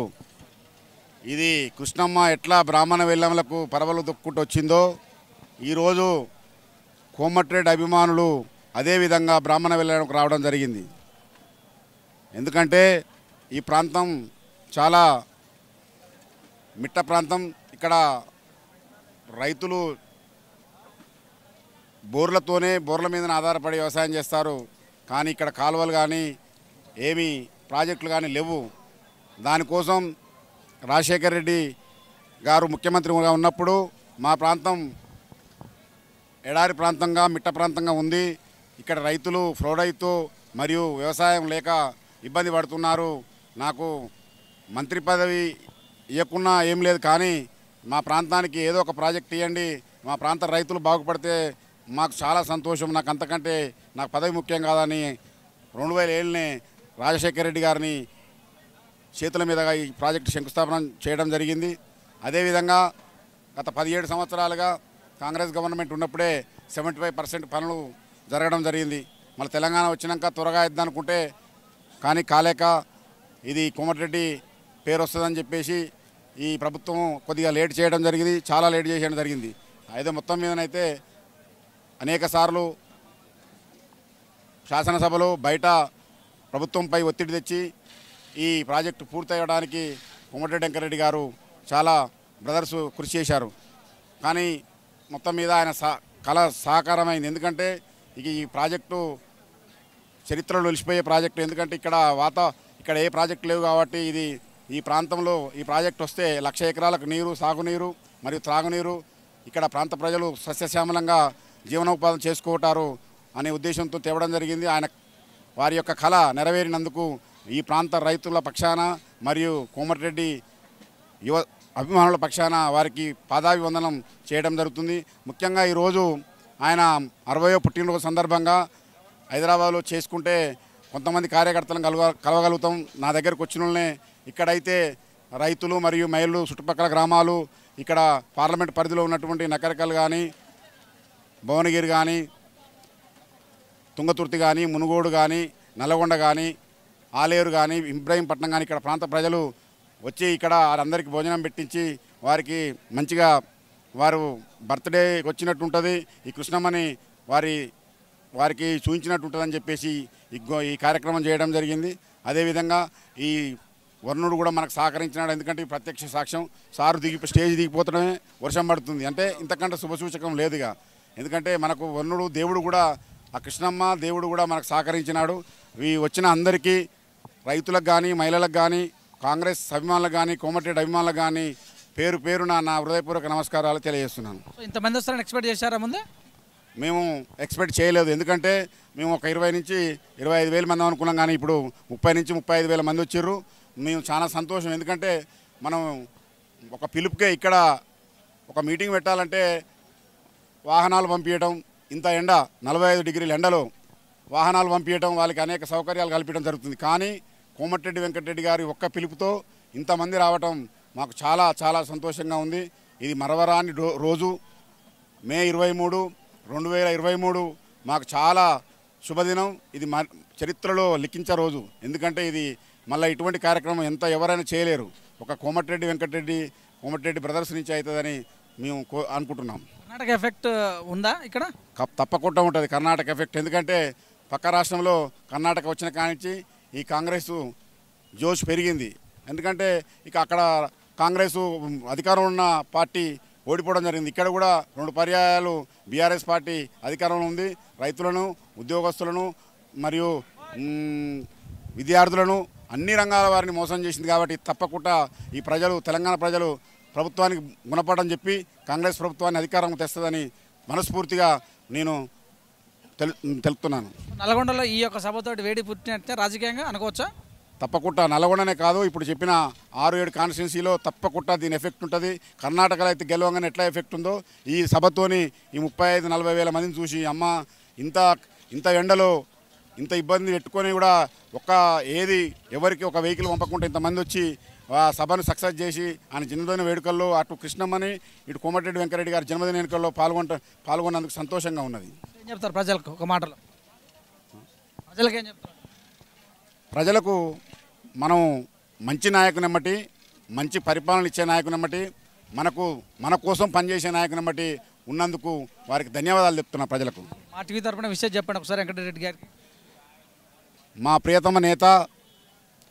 ఇది కృష్ణమ్మ ఎట్లా బ్రాహ్మణ వెల్లములకు పరవలు దొక్కుంటూ వచ్చిందో, ఈరోజు కోమటిరెడ్డి అభిమానులు అదేవిధంగా బ్రాహ్మణ వెల్లములకు రావడం జరిగింది. ఎందుకంటే ఈ ప్రాంతం చాలా మిట్ట ప్రాంతం. ఇక్కడ రైతులు బోర్ల మీద ఆధారపడి వ్యవసాయం చేస్తారు. కానీ ఇక్కడ కాలువలు కానీ ఏమీ ప్రాజెక్టులు కానీ లేవు. దానికోసం రాజశేఖర్ రెడ్డి గారు ముఖ్యమంత్రిగా ఉన్నప్పుడు మా ప్రాంతం ఎడారి ప్రాంతంగా మిట్ట ప్రాంతంగా ఉంది. ఇక్కడ రైతులు ఫ్లోరైతు మరియు వ్యవసాయం లేక ఇబ్బంది పడుతున్నారు. నాకు మంత్రి పదవి ఇవ్వకున్నా ఏం లేదు, కానీ మా ప్రాంతానికి ఏదో ఒక ప్రాజెక్ట్ ఇవ్వండి, మా ప్రాంత రైతులు బాగుపడితే మాకు చాలా సంతోషం. నాకు అంతకంటే నాకు పదవి ముఖ్యం కాదని 2007 రాజశేఖర రెడ్డి గారిని చేతుల మీదుగా ఈ ప్రాజెక్టు శంకుస్థాపన చేయడం జరిగింది. అదేవిధంగా గత 17 సంవత్సరాలుగా కాంగ్రెస్ గవర్నమెంట్ ఉన్నప్పుడే 75% పనులు జరగడం జరిగింది. మళ్ళీ తెలంగాణ వచ్చినాక త్వరగా ఇద్దనుకుంటే కానీ కాలేక ఇది కోమటిరెడ్డి పేరు వస్తుందని చెప్పేసి ఈ ప్రభుత్వం కొద్దిగా లేట్ చేయడం జరిగింది, చాలా లేట్ చేయడం జరిగింది. అయితే మొత్తం మీదనైతే అనేక సార్లు శాసనసభలో బయట ప్రభుత్వంపై ఒత్తిడి తెచ్చి ఈ ప్రాజెక్టు పూర్తయ్యడానికి కోమటిరెడ్డి వెంకటరెడ్డి గారు చాలా బ్రదర్స్ కృషి చేశారు. కానీ మొత్తం మీద ఆయన కళ సహకారమైంది. ఎందుకంటే ఈ ప్రాజెక్టు చరిత్రలో నిలిచిపోయే ప్రాజెక్టు. ఎందుకంటే ఇక్కడ ఏ ప్రాజెక్టు లేవు కాబట్టి ఈ ప్రాంతంలో ఈ ప్రాజెక్టు వస్తే 1,00,000 ఎకరాలకు నీరు, సాగునీరు మరియు త్రాగునీరు, ఇక్కడ ప్రాంత ప్రజలు సస్యశ్యామలంగా జీవనోపాధి చేసుకుంటారు అనే ఉద్దేశంతో తేవడం జరిగింది. వారి యొక్క కళ నెరవేరినందుకు ఈ ప్రాంత రైతుల పక్షాన మరియు కోమటిరెడ్డి యువ అభిమానుల పక్షాన వారికి పాదాభివందనం చేయడం జరుగుతుంది. ముఖ్యంగా ఈరోజు ఆయన 60వ పుట్టినరోజు సందర్భంగా హైదరాబాద్లో చేసుకుంటే కొంతమంది కార్యకర్తలను కలవగలుగుతాం. నా దగ్గరకు వచ్చిన వాళ్ళనే ఇక్కడైతే రైతులు మరియు మహిళలు, చుట్టుపక్కల గ్రామాలు, ఇక్కడ పార్లమెంట్ పరిధిలో ఉన్నటువంటి నకరికల్ కానీ, భువనగిరి కానీ, తుంగతుర్తి కానీ, మునుగోడు కానీ, నల్లగొండ కానీ, ఆలేరు కానీ, ఇబ్రహీంపట్నం కానీ ఇక్కడ ప్రాంత ప్రజలు వచ్చి ఇక్కడ వారందరికీ భోజనం పెట్టించి వారికి మంచిగా వారు బర్త్డే వచ్చినట్టు ఉంటుంది, ఈ కృష్ణమ్మని వారికి చూపించినట్టు ఉంటుందని చెప్పేసి ఈ కార్యక్రమం చేయడం జరిగింది. అదేవిధంగా ఈ వర్ణుడు కూడా మనకు సహకరించినాడు. ఎందుకంటే ఈ ప్రత్యక్ష సాక్ష్యం సారు స్టేజ్ దిగిపోతడమే వర్షం పడుతుంది అంటే ఇంతకంటే శుభసూచకం లేదుగా. ఎందుకంటే మనకు వర్ణుడు దేవుడు కూడా, ఆ కృష్ణమ్మ దేవుడు కూడా మనకు సహకరించినాడు. ఈ వచ్చిన అందరికీ రైతులకు కానీ, మహిళలకు కానీ, కాంగ్రెస్ అభిమానులకు కానీ, కోమటిరెడ్డి అభిమానులకు కానీ పేరు పేరున నా హృదయపూర్వక నమస్కారాలు తెలియజేస్తున్నాను. ఇంతమంది వస్తారని ఎక్స్పెక్ట్ చేశారా ముందే? మేము ఎక్స్పెక్ట్ చేయలేదు. ఎందుకంటే మేము ఒక 20 నుంచి 25 వేల మంది అనుకున్నాం, కానీ ఇప్పుడు 30 నుంచి 35 వేల మంది వచ్చారు. మేము చాలా సంతోషం. ఎందుకంటే మనం ఒక పిలుపుకే ఇక్కడ ఒక మీటింగ్ పెట్టాలంటే వాహనాలు పంపించడం, ఇంత ఎండ 45 డిగ్రీల ఎండలో వాహనాలు పంపించడం, వాళ్ళకి అనేక సౌకర్యాలు కల్పించడం జరుగుతుంది. కానీ కోమటిరెడ్డి వెంకటరెడ్డి గారి ఒక్క పిలుపుతో ఇంతమంది రావటం మాకు చాలా చాలా సంతోషంగా ఉంది. ఇది మరవరాని రోజు. మే 23, 2023 మాకు చాలా శుభదినం. ఇది చరిత్రలో లిఖించే రోజు. ఎందుకంటే ఇది మళ్ళీ ఇటువంటి కార్యక్రమం ఎవరైనా చేయలేరు. ఒక కోమటిరెడ్డి బ్రదర్స్ నుంచి అవుతుందని మేము అనుకుంటున్నాం. కర్ణాటక ఎఫెక్ట్ ఉందా ఇక్కడ? తప్పకుండా ఉంటుంది కర్ణాటక ఎఫెక్ట్. ఎందుకంటే పక్క రాష్ట్రంలో కర్ణాటక వచ్చిన కానించి ఈ కాంగ్రెస్ జోష్ పెరిగింది. ఎందుకంటే ఇక అక్కడ కాంగ్రెస్ అధికారం ఉన్న పార్టీ ఓడిపోవడం జరిగింది. ఇక్కడ కూడా 2 పర్యాయాలు బీఆర్ఎస్ పార్టీ అధికారంలో ఉంది. రైతులను, ఉద్యోగస్తులను మరియు విద్యార్థులను అన్ని రంగాల వారిని మోసం చేసింది. కాబట్టి తప్పకుండా ఈ ప్రజలు, తెలంగాణ ప్రజలు ప్రభుత్వానికి గుణపాఠం చెప్పి కాంగ్రెస్ ప్రభుత్వాన్ని అధికారం తెస్తుందని మనస్ఫూర్తిగా నేను తెలుపుతున్నాను. నల్గొండలో ఈ యొక్క సభతోటి వేడి పుట్టినట్టే రాజకీయంగా అనుకోవచ్చా? తప్పకుండా నల్గొండనే కాదు, ఇప్పుడు చెప్పిన 6-7 కాన్స్టిట్యున్సీలో తప్పకుండా దీని ఎఫెక్ట్ ఉంటుంది. కర్ణాటకలో అయితే గెలవంగానే ఎట్లా ఎఫెక్ట్ ఉందో ఈ సభతోని ఈ 35-40 వేల మందిని చూసి అమ్మ ఇంత ఎండలో ఇంత ఇబ్బంది పెట్టుకొని కూడా ఎవరికి ఒక వెహికల్ పంపకుండా ఇంతమంది వచ్చి ఆ సభను సక్సెస్ చేసి ఆయన జన్మదిన వేడుకల్లో అటు కృష్ణమ్మని ఇటు కోమటిరెడ్డి వెంకరెడ్డి గారి జన్మదిన వేడుకల్లో పాల్గొన్నందుకు సంతోషంగా ఉన్నది. ఏం చెప్తారు ప్రజలకు ఒక మాటలో? ప్రజలకు ఏం చెప్తారు? ప్రజలకు మనం మంచి నాయకునమ్మటి, మంచి పరిపాలన ఇచ్చే నాయకునమ్మటి, మన కోసం పనిచేసే నాయకునమ్మటి ఉన్నందుకు వారికి ధన్యవాదాలు చెప్తున్నా ప్రజలకు. మా టీవీ తరపున విషయం చెప్పండి ఒకసారి వెంకటరెడ్డి గారికి. మా ప్రియతమ నేత,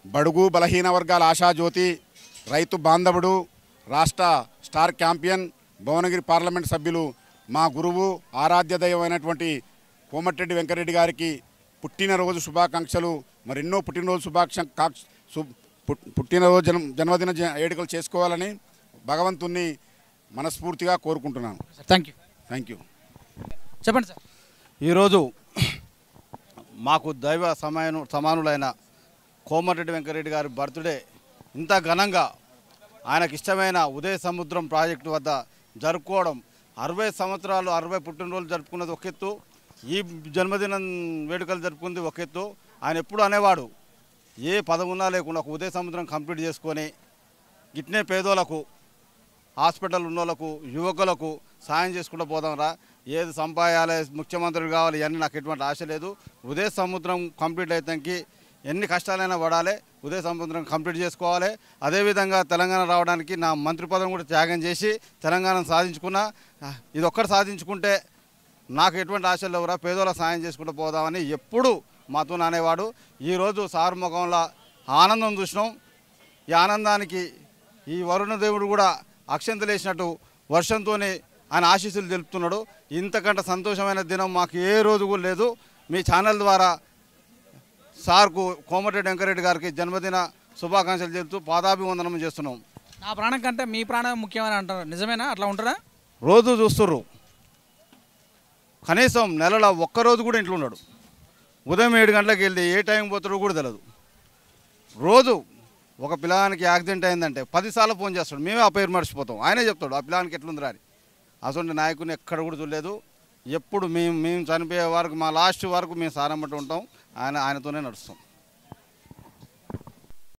బడుగు బలహీన వర్గాల ఆశాజ్యోతి, రైతు బాంధవుడు, రాష్ట్ర స్టార్ క్యాంపియన్, భువనగిరి పార్లమెంట్ సభ్యులు, మా గురువు, ఆరాధ్య దైవమైనటువంటి కోమటిరెడ్డి వెంకరెడ్డి గారికి పుట్టినరోజు శుభాకాంక్షలు. మరెన్నో పుట్టినరోజు జన్మదిన వేడుకలు చేసుకోవాలని భగవంతుణ్ణి మనస్ఫూర్తిగా కోరుకుంటున్నాను. Thank you. చెప్పండి సార్. ఈరోజు మాకు దైవ సమానులైన కోమటిరెడ్డి వెంకరెడ్డి గారి బర్త్డే ఇంత ఘనంగా ఆయనకు ఇష్టమైన ఉదయ సముద్రం ప్రాజెక్టు వద్ద జరుపుకోవడం, 60 సంవత్సరాలు 60 పుట్టినరోజులు జరుపుకున్నది ఒక ఎత్తు, ఈ జన్మదినం వేడుకలు జరుపుకుంది ఒక ఎత్తు. ఆయన ఎప్పుడు అనేవాడు, ఏ పదవున్నా లేకుండా ఒక ఉదయ సముద్రం కంప్లీట్ చేసుకొని గిట్నే పేదోళ్లకు, హాస్పిటల్ ఉన్నోళ్లకు, యువకులకు సాయం చేసుకుంటూ పోదాంరా, ఏది సంపాయాలి, ముఖ్యమంత్రులు కావాలి, ఇవన్నీ నాకు ఎటువంటి ఆశ లేదు. ఉదయ సముద్రం కంప్లీట్ అయితే ఎన్ని కష్టాలైనా పడాలి, ఉదయ సముద్రం కంప్లీట్ చేసుకోవాలి. అదేవిధంగా తెలంగాణ రావడానికి నా మంత్రి పదవిని కూడా త్యాగం చేసి తెలంగాణను సాధించుకున్నా. ఇది ఒక్కటి సాధించుకుంటే నాకు ఎటువంటి ఆశలు లేవురా, పేదోళ్ళకి సాయం చేసుకుంటూ పోదామని ఎప్పుడు మాతో అనేవాడు. ఈరోజు సార్ ముఖంలో ఆనందం చూసినాం. ఈ ఆనందానికి ఈ వరుణదేవుడు కూడా అక్షంతలేసినట్టు వర్షంతోనే ఆయన ఆశీస్సులు తెలుపుతున్నాడు. ఇంతకంటే సంతోషమైన దినం మాకు ఏ రోజు కూడా లేదు. మీ ఛానల్ ద్వారా సార్కు, కోమటిరెడ్డి వెంకరెడ్డి గారికి జన్మదిన శుభాకాంక్షలు చెబుతూ పాదాభివందనం చేస్తున్నాం. నా ప్రాణం కంటే మీ ప్రాణం ముఖ్యమని అంటారు, నిజమేనా? అట్లా ఉంటారా? రోజు చూస్తుర్రు, కనీసం నెలలో ఒక్కరోజు కూడా ఇంట్లో ఉన్నాడు. ఉదయం 7 గంటలకు వెళ్ళి ఏ టైం పోతాడో కూడా తెలియదు. రోజు ఒక పిల్లానికి యాక్సిడెంట్ అయిందంటే 10 సార్లు ఫోన్ చేస్తాడు. మేమే ఆ పేరు మర్చిపోతాం. ఆయనే చెప్తాడు ఆ పిల్లానికి ఎట్లుందిరా అని. అసలు నాయకుని ఎక్కడ కూడా చూడలేదు. ఎప్పుడు మేము చనిపోయే వరకు, మా లాస్ట్ వరకు మేము సారమ్మట ఉంటాం. ఆయనతోనే నడుస్తాం.